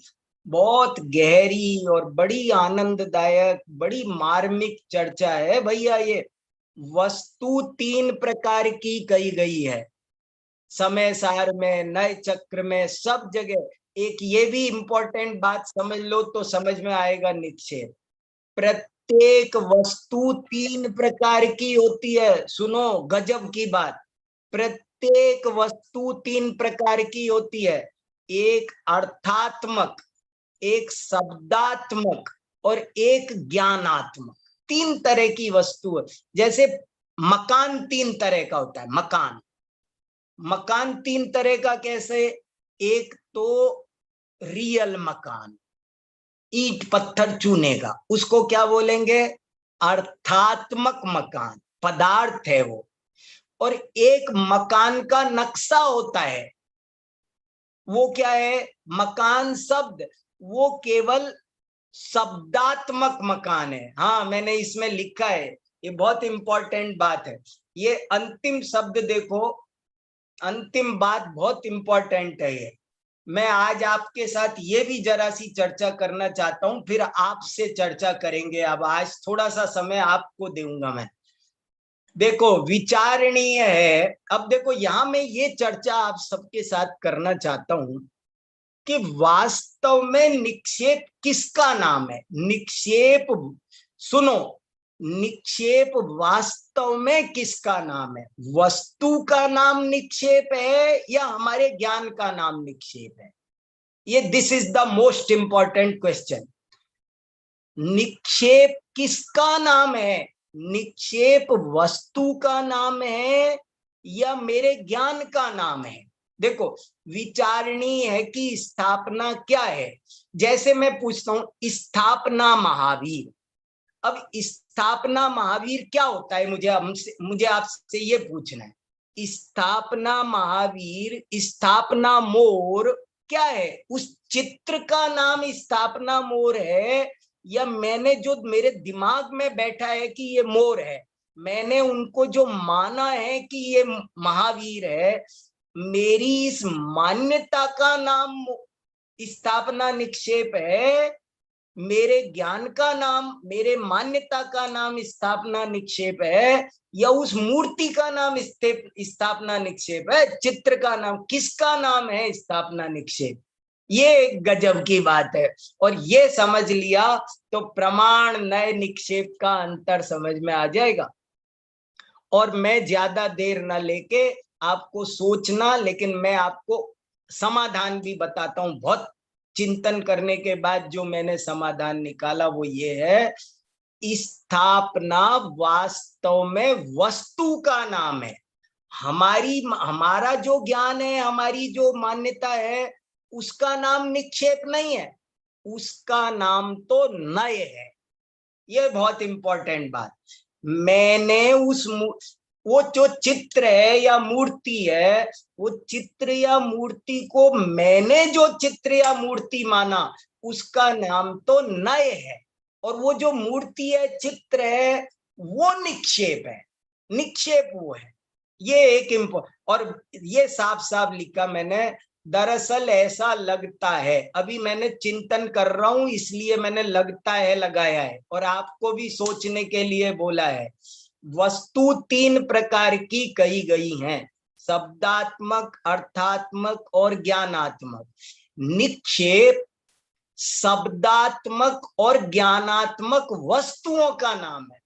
बहुत गहरी और बड़ी आनंददायक, बड़ी मार्मिक चर्चा है भैया ये। वस्तु तीन प्रकार की कही गई है, समय सार में, नए चक्र में, सब जगह। एक ये भी इंपॉर्टेंट बात समझ लो तो समझ में आएगा निक्षेप। प्रत्येक वस्तु तीन प्रकार की होती है। सुनो गजब की बात, प्रत्येक वस्तु तीन प्रकार की होती है। एक अर्थात्मक, एक शब्दात्मक और एक ज्ञानात्मक। तीन तरह की वस्तु है। जैसे मकान तीन तरह का होता है। मकान, मकान तीन तरह का कैसे? एक तो रियल मकान, ईंट पत्थर चूने का, उसको क्या बोलेंगे? अर्थात्मक मकान, पदार्थ है वो। और एक मकान का नक्शा होता है, वो क्या है? मकान शब्द, वो केवल शब्दात्मक मकान है। हाँ, मैंने इसमें लिखा है, ये बहुत इंपॉर्टेंट बात है। ये अंतिम शब्द देखो, अंतिम बात बहुत इंपॉर्टेंट है ये। मैं आज आपके साथ ये भी जरा सी चर्चा करना चाहता हूं, फिर आपसे चर्चा करेंगे। अब आज थोड़ा सा समय आपको दूंगा मैं। देखो विचारणीय है। अब देखो यहां मैं ये चर्चा आप सबके साथ करना चाहता हूं कि वास्तव में निक्षेप किसका नाम है? निक्षेप, सुनो, निक्षेप वास्तव में किसका नाम है? वस्तु का नाम निक्षेप है या हमारे ज्ञान का नाम निक्षेप है? ये this is the most important question. निक्षेप किसका नाम है? निक्षेप वस्तु का नाम है या मेरे ज्ञान का नाम है? देखो विचारणीय है कि स्थापना क्या है। जैसे मैं पूछता हूं स्थापना महावीर, अब स्थापना महावीर क्या होता है? मुझे आपसे ये पूछना है। स्थापना महावीर, स्थापना मोर क्या है? उस चित्र का नाम स्थापना मोर है या मैंने जो मेरे दिमाग में बैठा है कि ये मोर है, मैंने उनको जो माना है कि ये महावीर है, मेरी इस मान्यता का नाम स्थापना निक्षेप है? मेरे ज्ञान का नाम, मेरे मान्यता का नाम स्थापना निक्षेप है या उस मूर्ति का नाम स्थापना निक्षेप है? चित्र का नाम, किसका नाम है स्थापना निक्षेप? ये एक गजब की बात है। और ये समझ लिया तो प्रमाण नए निक्षेप का अंतर समझ में आ जाएगा। और मैं ज्यादा देर ना लेके आपको सोचना, लेकिन मैं आपको समाधान भी बताता हूं। बहुत चिंतन करने के बाद जो मैंने समाधान निकाला वो ये है, स्थापना वास्तव में वस्तु का नाम है। हमारा जो ज्ञान है, हमारी जो मान्यता है, उसका नाम निक्षेप नहीं है, उसका नाम तो नय है। ये बहुत इंपॉर्टेंट बात। मैंने वो जो चित्र है या मूर्ति है, वो चित्र या मूर्ति को मैंने जो चित्र या मूर्ति माना, उसका नाम तो नय है। और वो जो मूर्ति है, चित्र है, वो निक्षेप है। निक्षेप वो है। ये एक और ये साफ साफ लिखा मैंने। दरअसल ऐसा लगता है, अभी मैंने चिंतन कर रहा हूं इसलिए मैंने लगता है लगाया है और आपको भी सोचने के लिए बोला है। वस्तु तीन प्रकार की कही गई हैं, शब्दात्मक, अर्थात्मक और ज्ञानात्मक। निक्षेप शब्दात्मक और ज्ञानात्मक वस्तुओं का नाम है।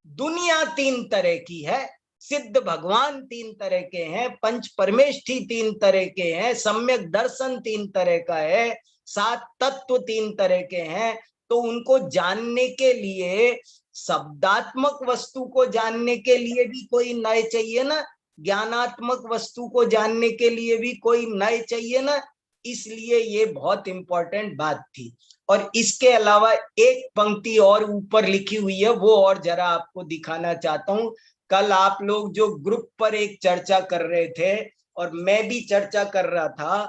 दुनिया तीन तरह की है, सिद्ध भगवान तीन तरह के हैं, पंच परमेष्ठी तीन तरह के हैं, सम्यक दर्शन तीन तरह का है, सात तत्व तीन तरह के हैं। तो उनको जानने के लिए, शब्दात्मक वस्तु को जानने के लिए भी कोई नय चाहिए ना, ज्ञानात्मक वस्तु को जानने के लिए भी कोई नय चाहिए ना। इसलिए ये बहुत इंपॉर्टेंट बात थी। और इसके अलावा एक पंक्ति और ऊपर लिखी हुई है, वो और जरा आपको दिखाना चाहता हूं। कल आप लोग जो ग्रुप पर एक चर्चा कर रहे थे और मैं भी चर्चा कर रहा था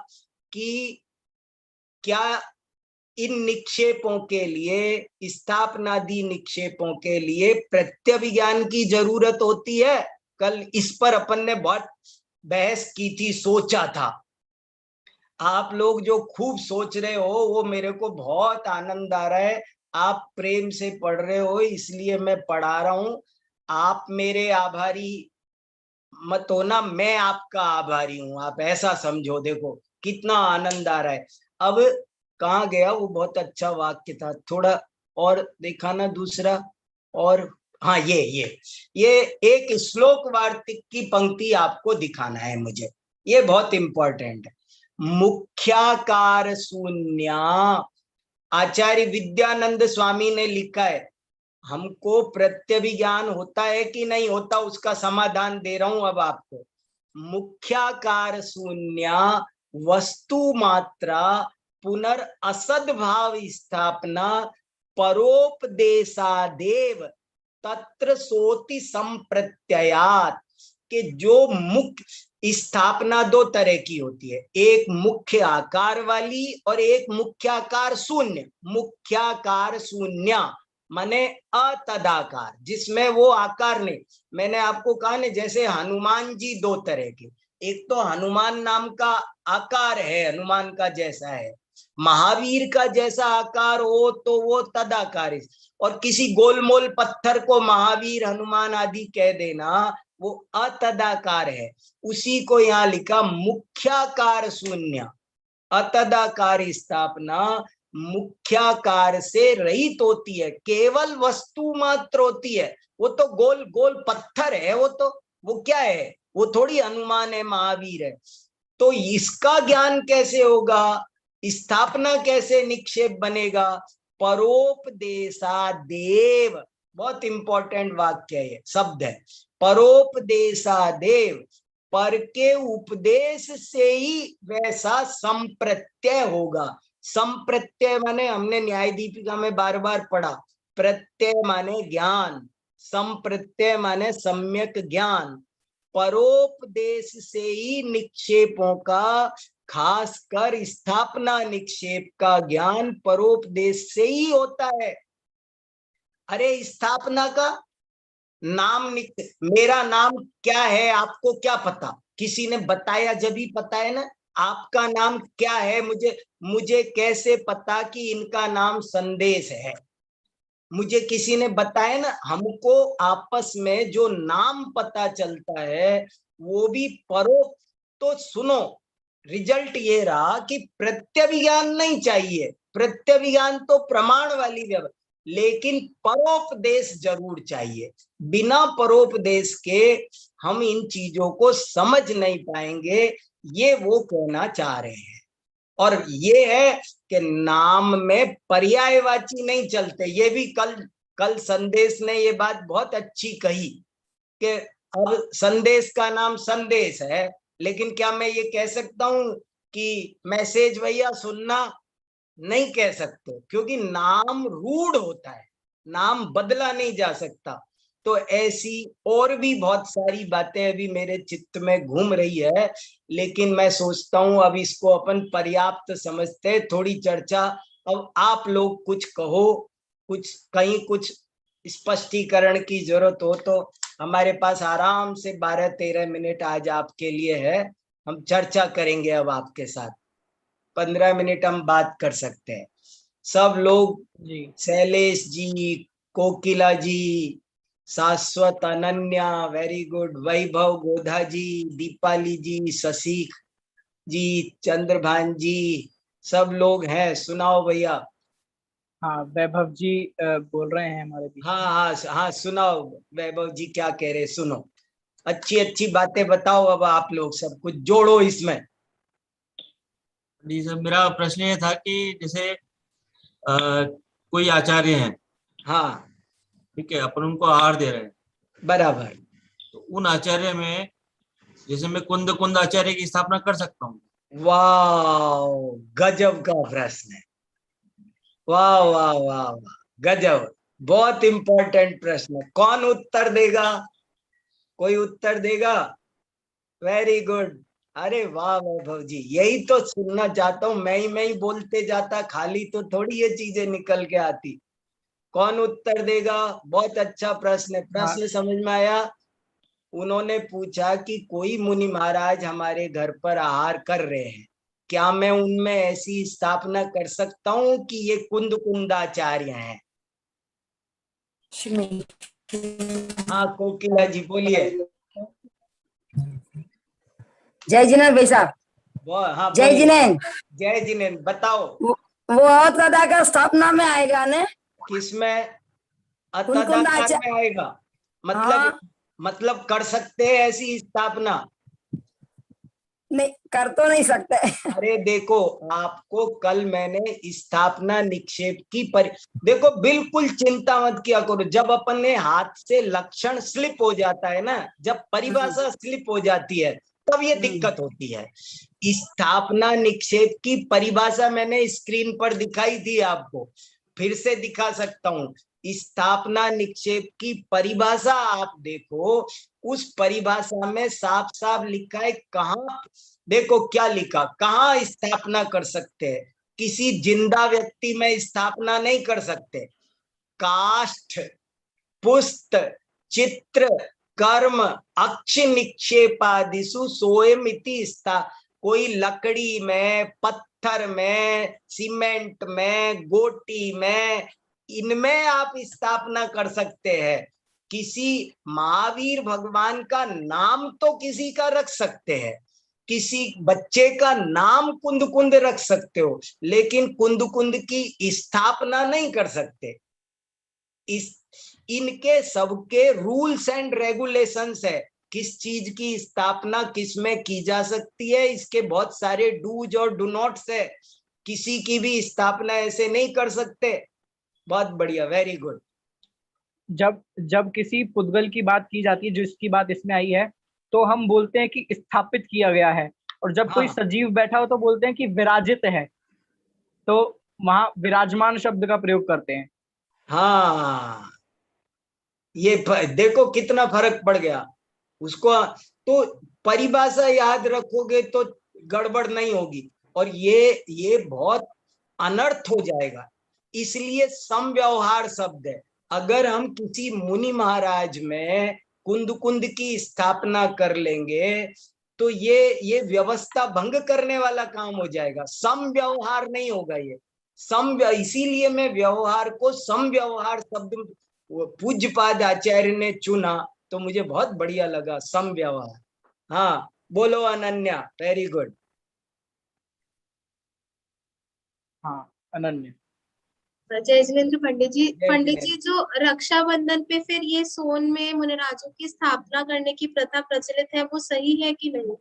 कि क्या इन निक्षेपों के लिए, स्थापनादि निक्षेपों के लिए प्रत्यभिज्ञान की जरूरत होती है। कल इस पर अपन ने बहुत बहस की थी, सोचा था। आप लोग जो खूब सोच रहे हो वो मेरे को बहुत आनंद आ रहा है। आप प्रेम से पढ़ रहे हो इसलिए मैं पढ़ा रहा हूं। आप मेरे आभारी मत होना, मैं आपका आभारी हूं, आप ऐसा समझो। देखो कितना आनंद आ रहा है। अब कहाँ गया वो बहुत अच्छा वाक्य था, थोड़ा और दिखाना दूसरा। और हाँ, ये एक श्लोक वार्तिक की पंक्ति आपको दिखाना है मुझे, ये बहुत इंपॉर्टेंट है। मुख्याकार शून्या, आचार्य विद्यानंद स्वामी ने लिखा है। हमको प्रत्यभिज्ञान होता है कि नहीं होता, उसका समाधान दे रहा हूं अब आपको। मुख्याकार शून्य वस्तु मात्रा पुनर्असद्भाव स्थापना परोपदेशादेव तत्र सोति संप्रत्ययात, के जो मुख्य स्थापना दो तरह की होती है, एक मुख्य आकार वाली और एक मुख्याकार शून्य। मुख्याकार शून्य माने अतदाकार, जिसमें वो आकार नहीं। मैंने आपको कहा ना, जैसे हनुमान जी दो तरह के, एक तो हनुमान नाम का आकार है, हनुमान का जैसा है। महावीर का जैसा आकार हो तो वो तदाकार है, और किसी गोलमोल पत्थर को महावीर हनुमान आदि कह देना वो अतदाकार है। उसी को यहाँ लिखा मुख्याकार शून्य। अतदाकार स्थापना मुख्याकार से रहित होती है, केवल वस्तु मात्र होती है। वो तो गोल गोल पत्थर है, वो क्या है, वो थोड़ी हनुमान है, महावीर है। तो इसका ज्ञान कैसे होगा, स्थापना कैसे निक्षेप बनेगा? परोपदेशादेव, बहुत इंपॉर्टेंट वाक्य है, ये शब्द है परोपदेशादेव। पर के उपदेश से ही वैसा संप्रत्यय होगा। संप्रत्यय माने, हमने न्याय दीपिका में बार बार पढ़ा, प्रत्यय माने ज्ञान, संप्रत्यय माने सम्यक ज्ञान। परोपदेश से ही निक्षेपों का, खासकर स्थापना निक्षेप का ज्ञान परोपदेश से ही होता है। अरे स्थापना का नाम, मेरा नाम क्या है आपको क्या पता? किसी ने बताया जब ही पता है ना। आपका नाम क्या है, मुझे कैसे पता कि इनका नाम संदेश है? मुझे किसी ने बताया ना। हमको आपस में जो नाम पता चलता है वो भी परो। तो सुनो, रिजल्ट ये रहा कि प्रत्यभिज्ञान नहीं चाहिए। प्रत्यभिज्ञान तो प्रमाण वाली व्यवस्था, लेकिन परोपदेश जरूर चाहिए। बिना परोपदेश के हम इन चीजों को समझ नहीं पाएंगे, ये वो कहना चाह रहे हैं। और ये है कि नाम में पर्यायवाची नहीं चलते। ये भी कल संदेश ने ये बात बहुत अच्छी कही कि अब संदेश का नाम संदेश है, लेकिन क्या मैं ये कह सकता हूं कि मैसेज भैया सुनना? नहीं कह सकते, क्योंकि नाम रूढ़ होता है, नाम बदला नहीं जा सकता। तो ऐसी और भी बहुत सारी बातें अभी मेरे चित्त में घूम रही है, लेकिन मैं सोचता हूं अब इसको अपन पर्याप्त समझते। थोड़ी चर्चा, अब आप लोग कुछ कहो, कुछ कहीं कुछ स्पष्टीकरण की जरूरत हो तो हमारे पास आराम से 12-13 मिनट आज आपके लिए है। हम चर्चा करेंगे अब आपके साथ, 15 मिनट हम बात कर सकते हैं। सब लोग, जी शैलेश जी, कोकिला जी, शाश्वत, अनन्या, वेरी गुड, वैभव, गोधा जी, दीपाली जी, शशि जी, चंद्रभान जी, सब लोग हैं। सुनाओ भैया। हाँ, वैभव जी बोल रहे हैं हमारे बीच हाँ में। हाँ हाँ, सुनाओ वैभव जी क्या कह रहे, सुनो। अच्छी अच्छी बातें बताओ, अब आप लोग सब कुछ जोड़ो इसमें। जी सर, मेरा प्रश्न ये था कि जैसे कोई आचार्य हैं, हाँ ठीक है, अपन उनको आहार दे रहे हैं, बराबर। तो उन आचार्य में जैसे मैं कुंद कुंद आचार्य की स्थापना कर सकता हूँ? वाह, गजब का प्रश्न है। वाह वाह वाह वाह, गजब, बहुत इंपॉर्टेंट प्रश्न है। कौन उत्तर देगा? कोई उत्तर देगा? वेरी गुड, अरे वाह वैभव जी, यही तो सुनना चाहता हूँ। मैं ही बोलते जाता, खाली तो थोड़ी ये चीजें निकल के आती। कौन उत्तर देगा? बहुत अच्छा प्रश्न है, हाँ, प्रश्न समझ में आया। उन्होंने पूछा कि कोई मुनि महाराज हमारे घर पर आहार कर रहे हैं, क्या मैं उनमें ऐसी स्थापना कर सकता हूँ कि ये कुंद कुंदाचार्य हैं? हाँ कोकिला जी बोलिए। जय जिनेन्द्र भाई साहब। वो हाँ जय बोलिए। जिनेन्द्र। जय जिनेन्द्र, बताओ। वो अदाकार स्थापना में आएगा ने? किसमें? कुंद कुंद अतदाकार में आएगा? मतलब हाँ, मतलब कर सकते हैं ऐसी स्थापना? नहीं कर तो नहीं सकते। अरे देखो, आपको कल मैंने स्थापना निक्षेप की देखो बिल्कुल चिंता मत किया करो। जब अपने हाथ से लक्षण स्लिप हो जाता है ना, जब परिभाषा स्लिप हो जाती है, तब ये दिक्कत होती है। स्थापना निक्षेप की परिभाषा मैंने स्क्रीन पर दिखाई थी आपको, फिर से दिखा सकता हूँ। स्थापना निक्षेप की परिभाषा आप देखो, उस परिभाषा में साफ साफ लिखा है। कहाँ देखो क्या लिखा, कहाँ स्थापना कर सकते हैं? किसी जिंदा व्यक्ति में स्थापना नहीं कर सकते। काष्ठ, पुष्ट, चित्र, कर्म, अक्ष निक्षेपादिशु सोयम इति कोई लकड़ी में, पत्थर में, सीमेंट में, गोटी में, इनमें आप स्थापना कर सकते हैं। किसी महावीर भगवान का नाम तो किसी का रख सकते हैं, किसी बच्चे का नाम कुंद कुंद रख सकते हो, लेकिन कुंद कुंद की स्थापना नहीं कर सकते। इस इनके सबके रूल्स एंड रेगुलेशंस है, किस चीज की स्थापना किस में की जा सकती है, इसके बहुत सारे डूज और डू नॉट्स है। किसी की भी स्थापना ऐसे नहीं कर सकते। बहुत बढ़िया, वेरी गुड। जब जब किसी पुद्गल की बात की जाती है, जिसकी बात इसमें आई है, तो हम बोलते हैं कि स्थापित किया गया है। और जब कोई हाँ सजीव बैठा हो तो बोलते हैं कि विराजित है। तो वहां विराजमान शब्द का प्रयोग करते हैं। हाँ, ये देखो कितना फर्क पड़ गया उसको। तो परिभाषा याद रखोगे तो गड़बड़ नहीं होगी, और ये बहुत अनर्थ हो जाएगा। इसलिए समव्यवहार शब्द है। अगर हम किसी मुनि महाराज में कुंद कुंद की स्थापना कर लेंगे तो ये व्यवस्था भंग करने वाला काम हो जाएगा, समव्यवहार नहीं होगा ये। इसीलिए मैं व्यवहार को समव्यवहार शब्द पूज्यपाद आचार्य ने चुना, तो मुझे बहुत बढ़िया लगा समव्यवहार। हाँ बोलो अनन्या, वेरी गुड। हाँ, अनन्य। जय जिनेन्द्र पंडित जी। जय पंडित जी, जिनेन्द्र। जो रक्षाबंधन पे फिर ये सोन में मुनिराजों की स्थापना करने की प्रथा प्रचलित है, वो सही है कि नहीं?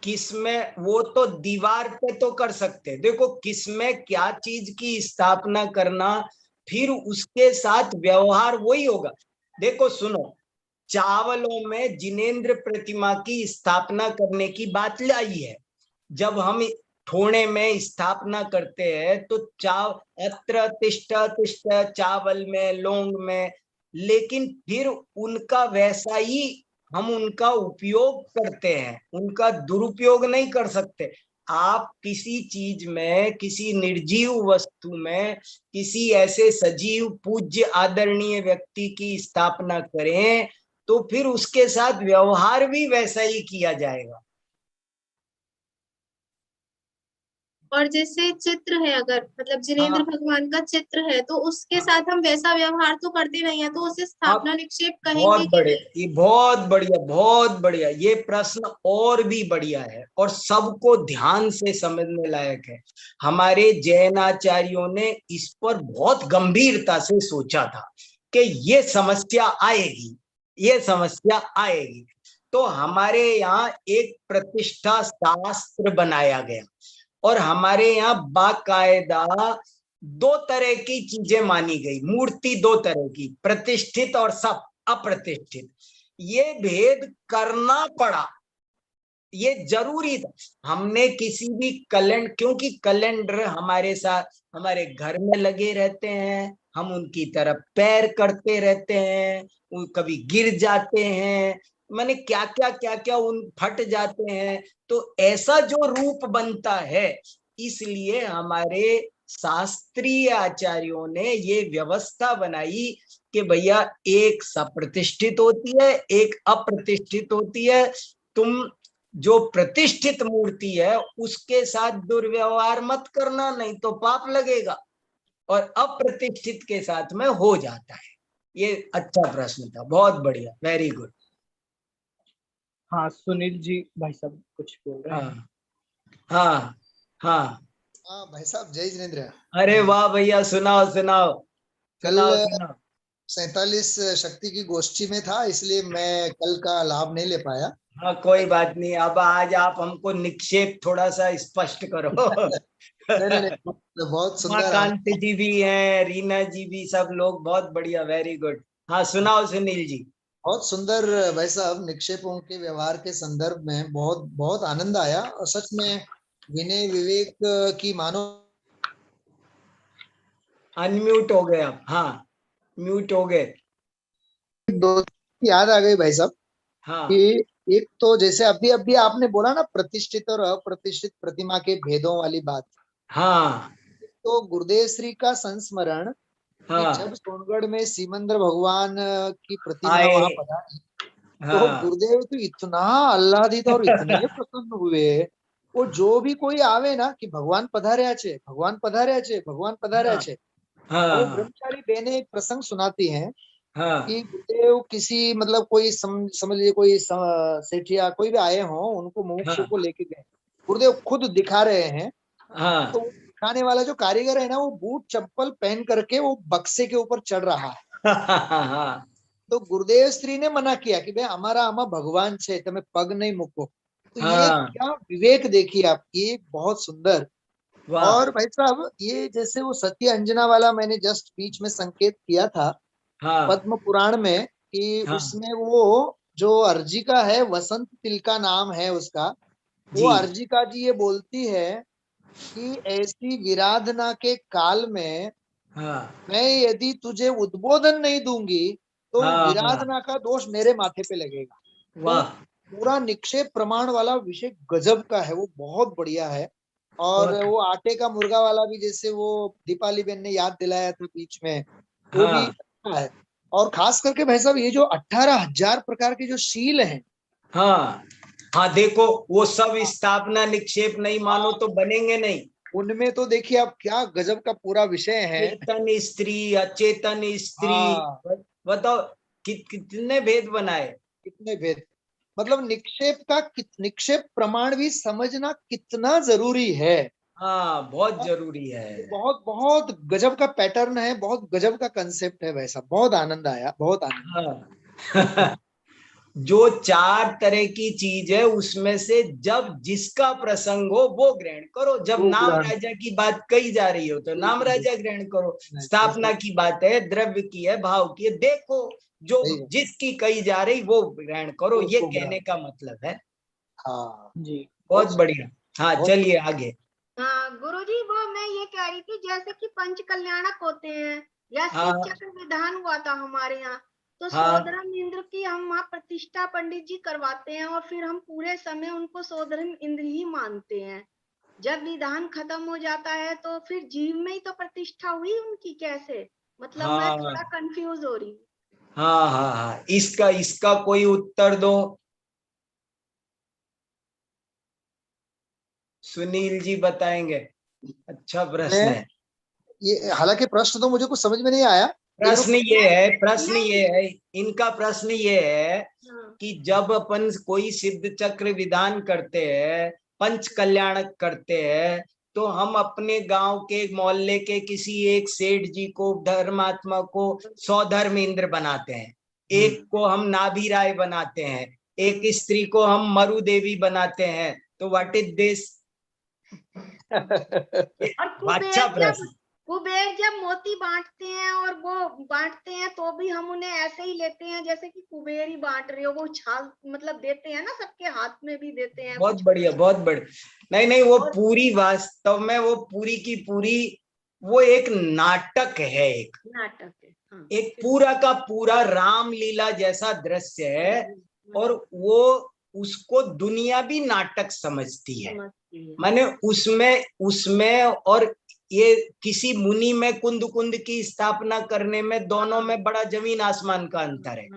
किसमें? वो तो दीवार पे तो कर सकते। देखो किसमें क्या चीज की स्थापना करना, फिर उसके साथ व्यवहार वही होगा। देखो सुनो, चावलों में जिनेन्द्र प्रतिमा की स्थापना करने की बात लाई है। जब हम ठोणे में स्थापना करते हैं तो अत्र तिष्ठ तिष्ठ, चावल में, लौंग में, लेकिन फिर उनका वैसा ही हम उनका उपयोग करते हैं, उनका दुरुपयोग नहीं कर सकते। आप किसी चीज में, किसी निर्जीव वस्तु में, किसी ऐसे सजीव पूज्य आदरणीय व्यक्ति की स्थापना करें तो फिर उसके साथ व्यवहार भी वैसा ही किया जाएगा। और जैसे चित्र है, अगर मतलब जिनेन्द्र हाँ, भगवान का चित्र है, तो उसके साथ हम वैसा व्यवहार तो करते नहीं है, तो उसे अब स्थापना निक्षेप बहुत कहेंगे कि बढ़िया, नहीं? ये बहुत बढ़िया, बहुत बढ़िया। ये प्रश्न और भी बढ़िया है और सबको ध्यान से समझने लायक है। हमारे जैनाचार्यों ने इस पर बहुत गंभीरता से सोचा था कि ये समस्या आएगी, ये समस्या आएगी। तो हमारे यहाँ एक प्रतिष्ठा शास्त्र बनाया गया, और हमारे यहाँ बाकायदा दो तरह की चीजें मानी गई। मूर्ति दो तरह की, प्रतिष्ठित और सब अप्रतिष्ठित। ये भेद करना पड़ा, ये जरूरी था। हमने किसी भी क्योंकि कैलेंडर हमारे साथ, हमारे घर में लगे रहते हैं, हम उनकी तरफ पैर करते रहते हैं, वो कभी गिर जाते हैं, माने क्या क्या उन फट जाते हैं। तो ऐसा जो रूप बनता है, इसलिए हमारे शास्त्रीय आचार्यों ने ये व्यवस्था बनाई कि भैया एक सप्रतिष्ठित होती है, एक अप्रतिष्ठित होती है। तुम जो प्रतिष्ठित मूर्ति है उसके साथ दुर्व्यवहार मत करना, नहीं तो पाप लगेगा, और अप्रतिष्ठित के साथ में हो जाता है। ये अच्छा प्रश्न था, बहुत बढ़िया, वेरी गुड। हाँ सुनील जी भाई साहब कुछ बोल रहे हैं। हाँ हाँ हाँ। हाँ भाई साहब, जय जिनेन्द्र। अरे वाह भैया, सुनाओ सुनाओ कल सुनाओ सुनाओ। 47 शक्ति की गोष्ठी में था, इसलिए मैं कल का लाभ नहीं ले पाया। हाँ कोई बात नहीं, अब आज आप हमको निक्षेप थोड़ा सा स्पष्ट करो। नहीं, बहुत सुंदर। उमाकांत जी भी हैं, रीना जी भी, सब लोग बहुत बढ़िया, वेरी गुड। हाँ सुनाओ सुनील जी। बहुत सुंदर भाई साहब, निक्षेपों के व्यवहार के संदर्भ में बहुत बहुत आनंद आया, और सच में विनय विवेक की मानो। अनम्यूट हो गए आप, हाँ म्यूट हो गए। दो याद आ गई भाई साहब हाँ कि एक तो जैसे अभी अभी आपने बोला ना, प्रतिष्ठित और अप्रतिष्ठित प्रतिमा के भेदों वाली बात। हाँ तो गुरुदेव श्री का संस्मरण कि हाँ जब सोनगढ़ में सीमंद्र भगवान की प्रतिमा आए, वहां पधारी, तो हाँ गुरुदेव तो इतना आह्लादित और इतने प्रसन्न हुए। वो जो भी कोई आवे ना कि भगवान पधार्या छे, भगवान पधार्या छे, भगवान पधार्या हाँ छे। और वो हाँ ब्रह्मचारी बहनें एक प्रसंग सुनाती हैं हाँ कि गुरुदेव किसी मतलब कोई समझ लीजिए कोई सेठिया कोई भी आए हों, उनको मुमुक्षु हाँ को लेके गए, गुरुदेव खुद दिखा रहे हैं। हाँ तो वो दिखाने वाला जो कारीगर है ना, वो बूट चप्पल पहन करके वो बक्से के ऊपर चढ़ रहा है। हाँ तो गुरुदेव श्री ने मना किया कि भाई हमारा आमा भगवान छे, तमे पग नहीं मुको। तो ये हाँ, क्या विवेक देखिए आप, ये बहुत सुंदर। वाह, और भाई साहब, ये जैसे वो सती अंजना वाला मैंने जस्ट बीच में संकेत किया था हाँ पद्म पुराण में, कि हाँ उसमें वो जो अर्जिका है, वसंत तिलका नाम है उसका, वो जी, अर्जिका जी ये बोलती है कि ऐसी विराधना के काल में हाँ मैं यदि तुझे उद्बोधन नहीं दूंगी तो हाँ हाँ, विराधना का दोष मेरे माथे पे लगेगा। तो वाह, पूरा निक्षेप प्रमाण वाला विषय गजब का है, वो बहुत बढ़िया है। और बहुत, वो आटे का मुर्गा वाला भी, जैसे वो दीपाली बेन ने याद दिलाया था बीच में, वो भी हाँ अच्छा है। और खास करके भाई साहब, ये जो 18,000 प्रकार के जो शील हैं, हाँ हाँ, देखो वो सब स्थापना निक्षेप नहीं मानो तो बनेंगे नहीं। उनमें तो देखिए आप क्या गजब का पूरा विषय है। चेतन स्त्री, अचेतन स्त्री, हाँ, बताओ कितने भेद बनाए। कितने भेद। मतलब निक्षेप प्रमाण भी समझना कितना जरूरी है। हाँ बहुत जरूरी ये है। बहुत बहुत गजब का पैटर्न है, बहुत गजब का कंसेप्ट है वैसा। बहुत आनंद आया, बहुत आनंद। हाँ। जो चार तरह की चीज है उसमें से जब जिसका प्रसंग हो वो ग्रहण करो। जब वो नाम ग्रहण। राजा की बात कही जा रही हो तो नाम बिल्कुल राजा ग्रहण करो। बिल्कुल। स्थापना की बात है, द्रव्य की है, भाव की है, देखो जो सही है, जिसकी कही जा रही वो ग्रहण करो, ये उसको ग्रहण। कहने का मतलब है। हाँ, जी बहुत बहुत बढ़िया। हाँ बहुत। चलिए आगे। हाँ गुरुजी, वो मैं ये कह रही थी, जैसे कि पंच कल्याणक होते हैं या शिव हाँ चक्र विधान हुआ था हमारे यहाँ, तो हाँ सोदरम इंद्र की हम वहाँ प्रतिष्ठा पंडित जी करवाते हैं और फिर हम पूरे समय उनको सोदरम इंद्र ही मानते हैं। जब विधान खत्म हो जाता है तो फिर जीव में ही तो प्रतिष्ठा हुई उनकी, कैसे? मतलब मैं हाँ थोड़ा कंफ्यूज हो रही हूँ। हाँ हाँ हाँ, इसका इसका कोई उत्तर दो। सुनील जी बताएंगे। अच्छा प्रश्न मैं है। ये, हालांकि प्रश्न तो मुझे कुछ समझ में नहीं आया, लेकिन प्रश्न ये नहीं है, प्रश्न नहीं। ये है, इनका प्रश्न ये है हाँ कि जब अपन कोई सिद्ध चक्र विधान करते हैं, पंच कल्याण करते हैं, तो हम अपने गांव के मोहल्ले के किसी एक सेठ जी को, धर्मात्मा को सौधर्म इंद्र बनाते हैं, एक को हम नाभि राय बनाते हैं, एक स्त्री को हम मरु देवी बनाते हैं। तो व्हाट इज दिस? और अच्छा प्रश्न। कुबेर जब मोती बांटते हैं और वो बांटते हैं तो भी हम उन्हें ऐसे ही लेते हैं जैसे कि कुबेर ही बांट रहे हो, वो छाल मतलब देते हैं ना, सबके हाथ में भी देते हैं बहुत कुछ बढ़िया, कुछ। बहुत बढ़िया। नहीं नहीं, वो और पूरी वास्तव में वो पूरी की पूरी वो एक नाटक है, नाटक है। हाँ एक पूरा का पूरा रामलीला जैसा दृश्य है। और वो उसको दुनिया भी नाटक समझती है। समझती है। माने उसमें और ये किसी मुनि में कुंद कुंद की स्थापना करने में दोनों में बड़ा जमीन आसमान का अंतर है।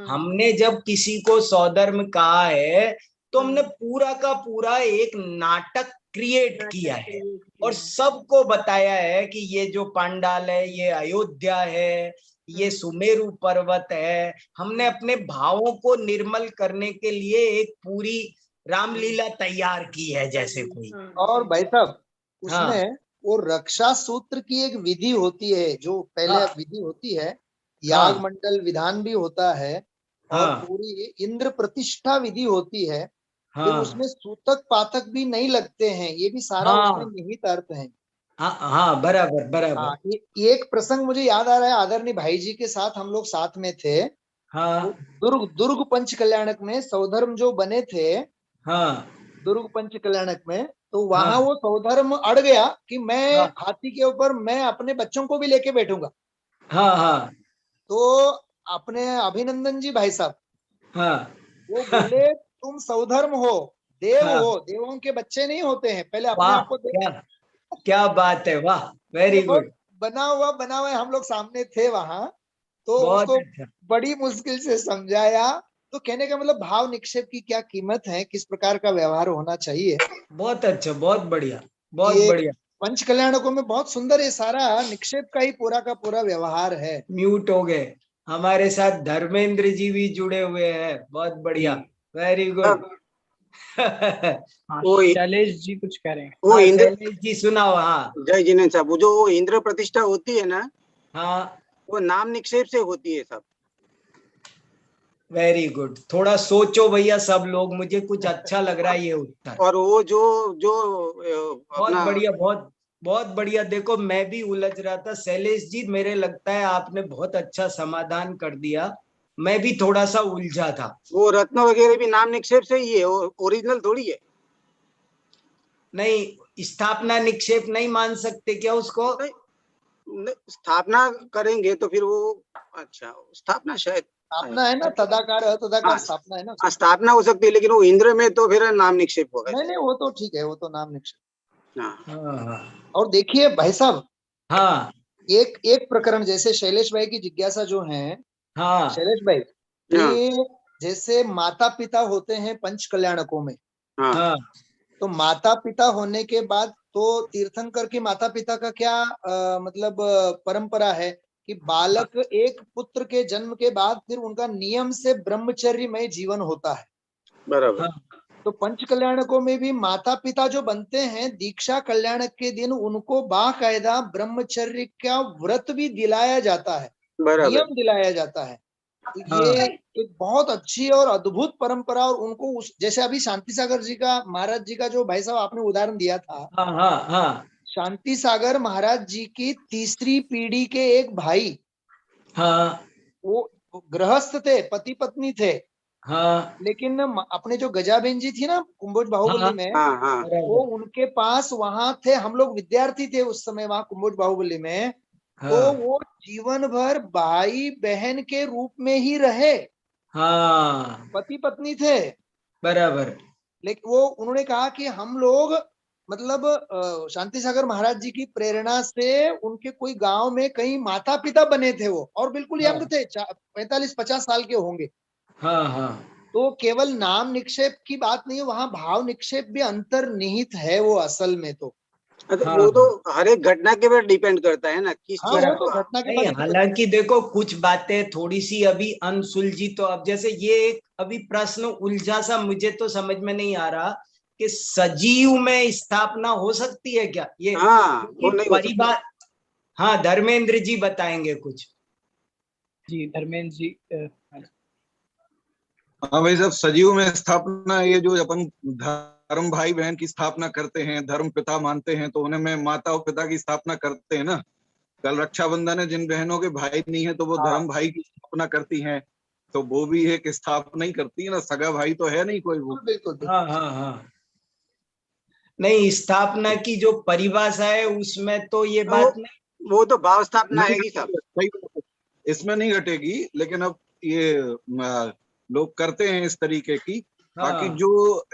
हमने जब किसी को सौधर्म कहा है तो हमने पूरा का पूरा एक नाटक क्रिएट किया है और सबको बताया है कि ये जो पांडाल है, ये अयोध्या है, ये सुमेरु पर्वत है। हमने अपने भावों को निर्मल करने के लिए एक पूरी रामलीला तैयार की है जैसे कोई। और भाई साहब हाँ। उसमें वो रक्षा सूत्र की एक विधि होती है, जो पहले हाँ। विधि होती है, याग मंडल विधान भी होता है और हाँ। पूरी इंद्र प्रतिष्ठा विधि होती है। फिर हाँ। उसमें सूतक पातक भी नहीं लगते हैं, ये भी सारा हाँ। उसमें निहित अर्थ है। हाँ। हाँ, बराबर बराबर। हाँ, एक प्रसंग मुझे याद आ रहा है, आदरणीय भाई जी के साथ हम लोग साथ में थे। हाँ। वो दुर्ग पंच कल्याणक में सौधर्म जो बने थे, हाँ। दुर्ग पंच कल्याणक में, तो हाँ। वहां वो सौधर्म अड़ गया कि मैं हाँ। हाथी के ऊपर मैं अपने बच्चों को भी लेके बैठूंगा। हाँ। हाँ। तो अपने अभिनंदन जी भाई साहब हाँ। वो बोले तुम सौधर्म हो, देव हाँ। हो, देवों के बच्चे नहीं होते हैं, पहले अपने वाह, आप को क्या क्या बात है, वाह, वेरी ये बहुत गुड। बना हुआ है। हम लोग सामने थे वहां, तो बहुत उसको अच्छा। बड़ी मुश्किल से समझाया। तो कहने का मतलब भाव निक्षेप की क्या कीमत है, किस प्रकार का व्यवहार होना चाहिए। बहुत अच्छा, बहुत बढ़िया, बहुत ये बढ़िया। पंच कल्याणकों में बहुत सुंदर ये सारा निक्षेप का ही पूरा का पूरा व्यवहार है। म्यूट हो गए। हमारे साथ धर्मेंद्र जी भी जुड़े हुए हैं, बहुत बढ़िया, वेरी गुड। हाँ, वो शैलेश जी कुछ कह रहे हैं। वो हाँ, इंद्र, शैलेश जी सुनाओ। हाँ। जय जिनेन्द्र साहब, वो जो इंद्र प्रतिष्ठा होती है ना, हाँ, वो नाम निक्षेप से होती है सब। Very good. थोड़ा सोचो भैया सब लोग, मुझे कुछ अच्छा लग रहा है ये उत्तर। और वो जो जो बहुत अपना बढ़िया, बहुत बहुत बढ़िया। देखो मैं भी उलझ रहा था, शैलेश जी मेरे लगता है आपने बहुत अच्छा समाधान कर दिया, मैं भी थोड़ा सा उलझा था। वो रत्न वगैरह भी नाम निक्षेप से ही है, ओरिजिनल थोड़ी है। नहीं, स्थापना निक्षेप नहीं मान सकते क्या उसको? स्थापना करेंगे तो फिर वो, अच्छा स्थापना शायद स्थापना है ना, तदाकार तदाकार स्थापना है ना। स्थापना हो सकती है, लेकिन वो इंद्र में तो फिर नाम निक्षेप होगा। नहीं, वो तो ठीक है, वो तो नाम निक्षेप। हाँ। और देखिए भाई साहब, हाँ। एक एक प्रकरण जैसे शैलेश भाई की जिज्ञासा जो है, हाँ। शैलेश भाई, कि जैसे माता पिता होते हैं पंच कल्याणकों में, हाँ। तो माता पिता होने के बाद तो तीर्थंकर की माता पिता का क्या मतलब परंपरा है कि बालक एक पुत्र के जन्म के बाद फिर उनका नियम से ब्रह्मचर्यमय जीवन होता है। बराबर। तो पंच कल्याणकों में भी माता पिता जो बनते हैं, दीक्षा कल्याणक के दिन उनको बाकायदा ब्रह्मचर्य का व्रत भी दिलाया जाता है, नियम दिलाया जाता है। तो ये एक बहुत अच्छी और अद्भुत परंपरा, और उनको उस जैसे अभी शांति सागर जी का, महाराज जी का जो भाई साहब आपने उदाहरण दिया था, हाँ। हाँ। हाँ। शांति सागर महाराज जी की तीसरी पीढ़ी के एक भाई, हाँ। वो गृहस्थ थे, पति पत्नी थे, हाँ। लेकिन अपने जो गजाबेन जी थी ना कुंभोज बाहुबली में, वो उनके पास वहां थे, हम लोग विद्यार्थी थे उस समय वहां कुंभोज बाहुबली में। तो वो जीवन भर भाई बहन के रूप में ही रहे। हाँ, पति पत्नी थे, बराबर। लेकिन वो उन्होंने कहा कि हम लोग मतलब शांति सागर महाराज जी की प्रेरणा से उनके कोई गांव में कहीं माता पिता बने थे वो, और बिल्कुल यंग थे, 45-50 साल के होंगे। हाँ। हाँ। तो केवल नाम निक्षेप की बात नहीं है, वहां भाव निक्षेप भी अंतर्निहित है वो असल में। तो वो तो हर एक घटना के ऊपर डिपेंड करता है ना, किस हाँ, वो तो घटना के नहीं, हालांकि देखो कुछ बातें थोड़ी सी अभी अनसुलझी, तो अब जैसे ये एक अभी प्रश्न उलझा सा, मुझे तो समझ में नहीं आ रहा कि सजीव में स्थापना हो सकती है क्या ये? वो नहीं हो परिवार। हाँ, धर्मेंद्र जी बताएंगे कुछ। जी धर्मेंद्र जी। हाँ भाई साहब, सजीव में स्थापना, ये जो अपन धर्म भाई बहन की स्थापना करते हैं, धर्म पिता मानते हैं, तो उन्हें में माता और पिता की स्थापना करते हैं ना। कल रक्षाबंधन है, जिन बहनों के भाई नहीं है तो वो धर्म भाई की स्थापना करती हैं, तो वो भी एक स्थापना ही करती है ना, सगा भाई तो है नहीं कोई वो। बिल्कुल। हाँ। हाँ। हाँ। नहीं, स्थापना की जो परिभाषा है उसमें तो ये बात नहीं, वो तो भाव स्थापना है इसमें नहीं घटेगी। लेकिन अब ये लोग करते हैं इस तरीके की। बाकी हाँ। जो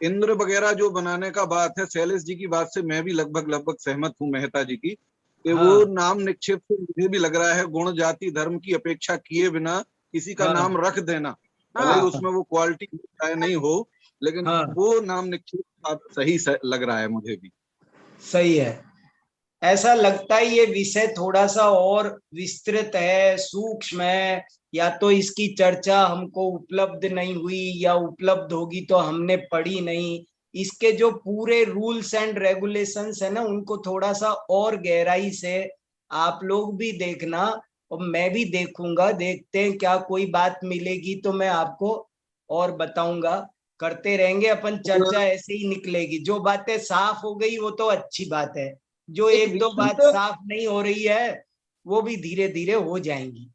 इंद्र वगैरह जो बनाने का बात है, शैलेश जी की बात से मैं भी लगभग सहमत हूँ, मेहता जी की, कि हाँ। वो नाम निक्षेप से मुझे भी लग रहा है गुण जाति धर्म की अपेक्षा किए बिना किसी का हाँ। नाम रख देना, भले ही हाँ। उसमें वो क्वालिटी चाहे नहीं हो, लेकिन हाँ। वो नाम निक्षेप सही लग रहा है मुझे भी। सही है। ऐसा लगता है ये विषय थोड़ा सा और विस्तृत है, सूक्ष्म है, या तो इसकी चर्चा हमको उपलब्ध नहीं हुई, या उपलब्ध होगी तो हमने पढ़ी नहीं। इसके जो पूरे रूल्स एंड रेगुलेशंस है ना, उनको थोड़ा सा और गहराई से आप लोग भी देखना, और मैं भी देखूंगा। देखते हैं क्या कोई बात मिलेगी तो मैं आपको और बताऊंगा। करते रहेंगे अपन, चर्चा ऐसे ही निकलेगी। जो बातें साफ हो गई वो तो अच्छी बात है, जो एक एक दो बात विशुद्ध, साफ नहीं हो रही है वो भी धीरे धीरे हो जाएंगी।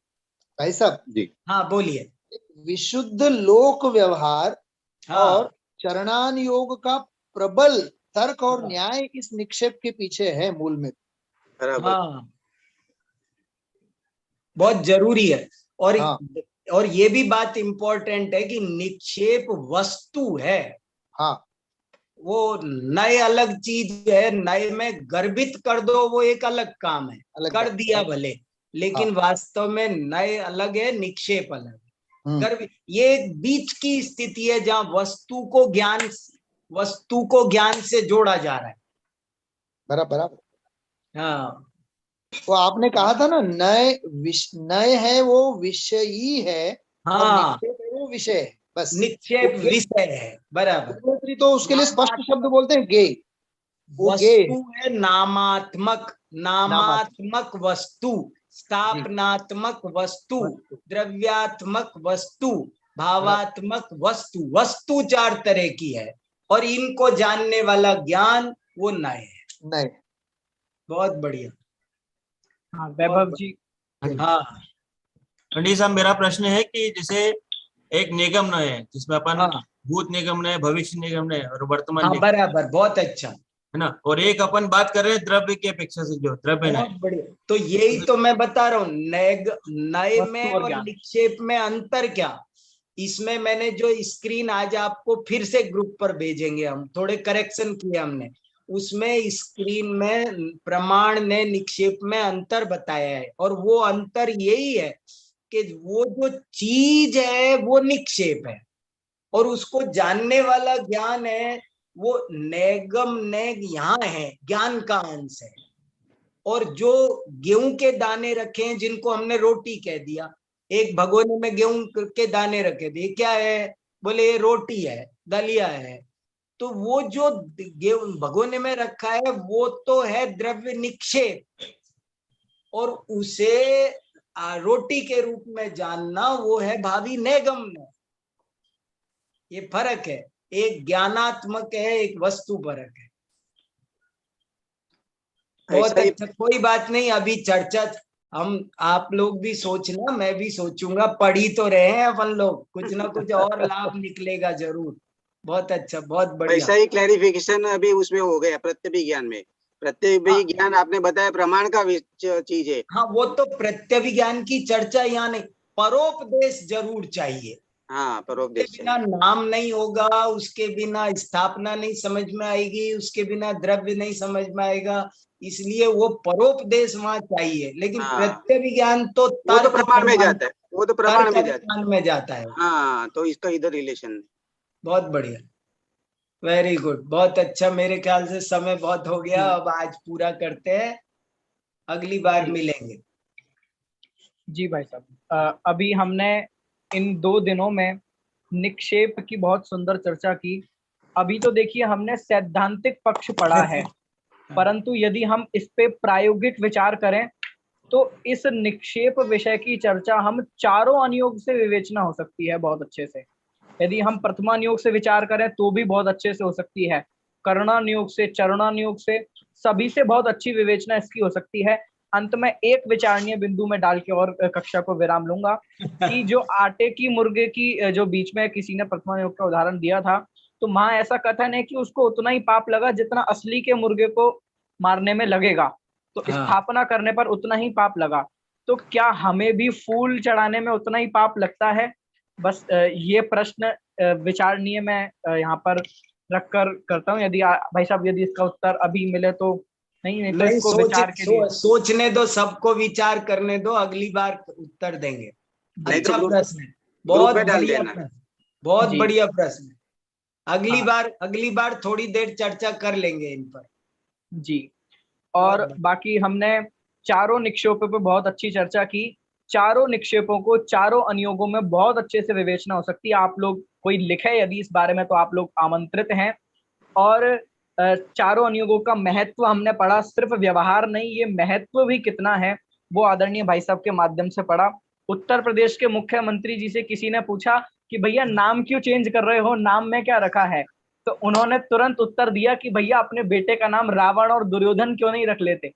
भाई साहब जी हाँ बोलिए। विशुद्ध लोक व्यवहार हाँ। और चरणान योग का प्रबल तर्क और हाँ। न्याय इस निक्षेप के पीछे है मूल में। बराबर। हाँ, बहुत जरूरी है। और हाँ और ये भी बात इंपॉर्टेंट है कि निक्षेप वस्तु है, हाँ वो नए अलग चीज है। नए में गर्भित कर दो वो एक अलग काम है, अलग कर बात। दिया भले, लेकिन हाँ। वास्तव में नए अलग है, निक्षेप अलग है। हम्म, गर्भ ये एक बीच की स्थिति है जहां वस्तु को ज्ञान से जोड़ा जा रहा है। बराबर बराबर। हाँ। वो आपने कहा था ना, नय है वो विषयी है, और हाँ, निक्षेप है वो विषय है। बस निक्षेप विषय है, बराबर। उपनिषद तो उसके लिए स्पष्ट शब्द बोलते हैं, गे, वो गे वस्तु है नामात्मक, नामात्मक। नामात्मक वस्तु, जी स्थापनात्मक वस्तु, वस्तु। द्रव्यात्मक वस्तु, बराबर। भावात्मक वस्तु। वस्तु चार तरह की है, और इनको जानने वाला ज्ञान वो नए है। नहीं। बहुत बढ़िया। हाँ बहुत वैभव बढ़िया। जी, हाँ। पंडित साहब, मेरा प्रश्न है कि जैसे एक निगम है जिसमें अपन हाँ। भूत निगम है, भविष्य निगम है और वर्तमान हाँ निगम, बराबर, बहुत अच्छा। है ना, और एक अपन बात कर रहे हैं द्रव्य की अपेक्षा से, जो द्रव्य बहुत है। बढ़िया। तो यही तो मैं बता रहा हूँ, नए वस्तु में और और ज्ञान। निक्षेप में अंतर क्या। इसमें मैंने जो स्क्रीन आज आपको फिर से ग्रुप पर भेजेंगे, हम थोड़े करेक्शन किए हमने उसमें। स्क्रीन में प्रमाण ने निक्षेप में अंतर बताया है, और वो अंतर यही है कि वो जो चीज है वो निक्षेप है, और उसको जानने वाला ज्ञान है वो नेगम नेग यहाँ है, ज्ञान का अंश है। और जो गेहूं के दाने रखे हैं, जिनको हमने रोटी कह दिया, एक भगोने में गेहूं के दाने रखे थे, क्या है, बोले ये रोटी है, दलिया है। तो वो जो गेहूं भगोने में रखा है वो तो है द्रव्य निक्षेप, और उसे रोटी के रूप में जानना वो है भावी नेगम में। ये फर्क है, एक ज्ञानात्मक है, एक वस्तु परक है। बहुत ऐसा ही अच्छा, कोई बात नहीं, अभी चर्चा हम आप लोग भी सोचना, मैं भी सोचूंगा। पढ़ी तो रहे हैं अपन लोग, कुछ ना कुछ और लाभ निकलेगा जरूर। बहुत अच्छा, बहुत बढ़िया। ऐसा ही क्लैरिफिकेशन अभी उसमें हो गया प्रत्यभिज्ञान में। प्रत्यभिज्ञान आपने बताया प्रमाण का चीज है। हाँ, वो तो प्रत्यभिज्ञान की चर्चा यहाँ नहीं, परोपदेश जरूर चाहिए। हाँ, उसके परोपदेश बिना चाहिए। नाम नहीं होगा, उसके बिना स्थापना नहीं समझ में आएगी, उसके बिना द्रव्य नहीं समझ में आएगा। इसलिए वो परोपदेश वहां चाहिए, लेकिन हाँ, प्रत्यभिज्ञान तो वो तो तर्क प्रमाण में प्रमाण, जाता है, वो तो प्रमाण तर्क में जाता अनुमान में जाता है। है। हाँ, तो इसका इधर रिलेशन। बहुत बढ़िया, वेरी गुड, बहुत अच्छा। मेरे ख्याल से समय बहुत हो गया, अब आज पूरा करते हैं, अगली बार जी मिलेंगे। जी भाई साहब, अभी हमने इन 2 दिनों में निक्षेप की बहुत सुंदर चर्चा की। अभी तो देखिए हमने सैद्धांतिक पक्ष पढ़ा है, परंतु यदि हम इस पे प्रायोगिक विचार करें तो इस निक्षेप विषय की चर्चा हम चारों अनुयोग से विवेचना हो सकती है बहुत अच्छे से। यदि हम प्रथमानुयोग से विचार करें तो भी बहुत अच्छे से हो सकती है, कर्णानुयोग से, चरणानुयोग से, सभी से बहुत अच्छी विवेचना इसकी हो सकती है। अंत में एक विचारणीय बिंदु में डाल के और कक्षा को विराम लूंगा कि जो आटे की मुर्गे की जो बीच में किसी ने प्रथमानुयोग का उदाहरण दिया था, तो वहां ऐसा कथन है कि उसको उतना ही पाप लगा जितना असली के मुर्गे को मारने में लगेगा, तो हाँ। स्थापना करने पर उतना ही पाप लगा। तो क्या हमें भी फूल चढ़ाने में उतना ही पाप लगता है? बस ये प्रश्न विचारणीय मैं यहाँ पर रखकर करता हूँ। यदि भाई साहब यदि इसका उत्तर अभी मिले तो नहीं तो नहीं, इसको विचार के लिए सोचने दो, सबको विचार करने दो, अगली बार उत्तर देंगे। नहीं तो अच्छा प्रश्न है, ग्रुप बहुत में डाल बढ़िया देना। प्रश्न, बहुत जी। बढ़िया प्रश्न है। हाँ। अगली बार थोड़ी देर चर्चा कर लेंगे इन पर। जी। और बहुत बढ़िया। बाकी हमने चारों निक्षेपों पे बहुत अच्छी चर्चा की। चारों निक्षेपों को चारों अनुयोगों में बहुत अच्छे से विवेचना हो सकती है। आप लोग कोई लिखे यदि इस बारे में तो आप लोग आमंत्रित हैं। और चारों अनुयोगों का महत्व हमने पढ़ा, सिर्फ व्यवहार नहीं, ये महत्व भी कितना है वो आदरणीय भाई साहब के माध्यम से पढ़ा। उत्तर प्रदेश के मुख्यमंत्री जी से किसी ने पूछा कि भैया नाम क्यों चेंज कर रहे हो, नाम में क्या रखा है? तो उन्होंने तुरंत उत्तर दिया कि भैया अपने बेटे का नाम रावण और दुर्योधन क्यों नहीं रख लेते।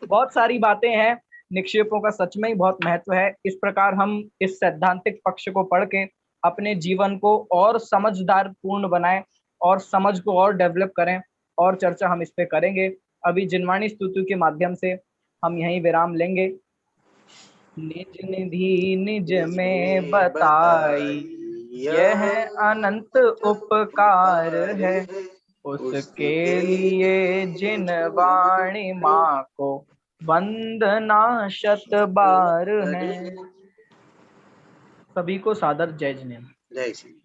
बहुत सारी बातें हैं, निक्षेपों का सच में ही बहुत महत्व है। इस प्रकार हम इस सैद्धांतिक पक्ष को पढ़ के अपने जीवन को और समझदार पूर्ण बनाएं और समझ को और डेवलप करें, और चर्चा हम इस पे करेंगे। अभी जिनवाणी स्तुति के माध्यम से हम यहीं विराम लेंगे। निज निधि निज में बताई, यह अनंत उपकार है, उसके लिए जिन वाणी माँ को वंदना शत बार है। सभी को सादर जय जिनेन्द्र। जय श्री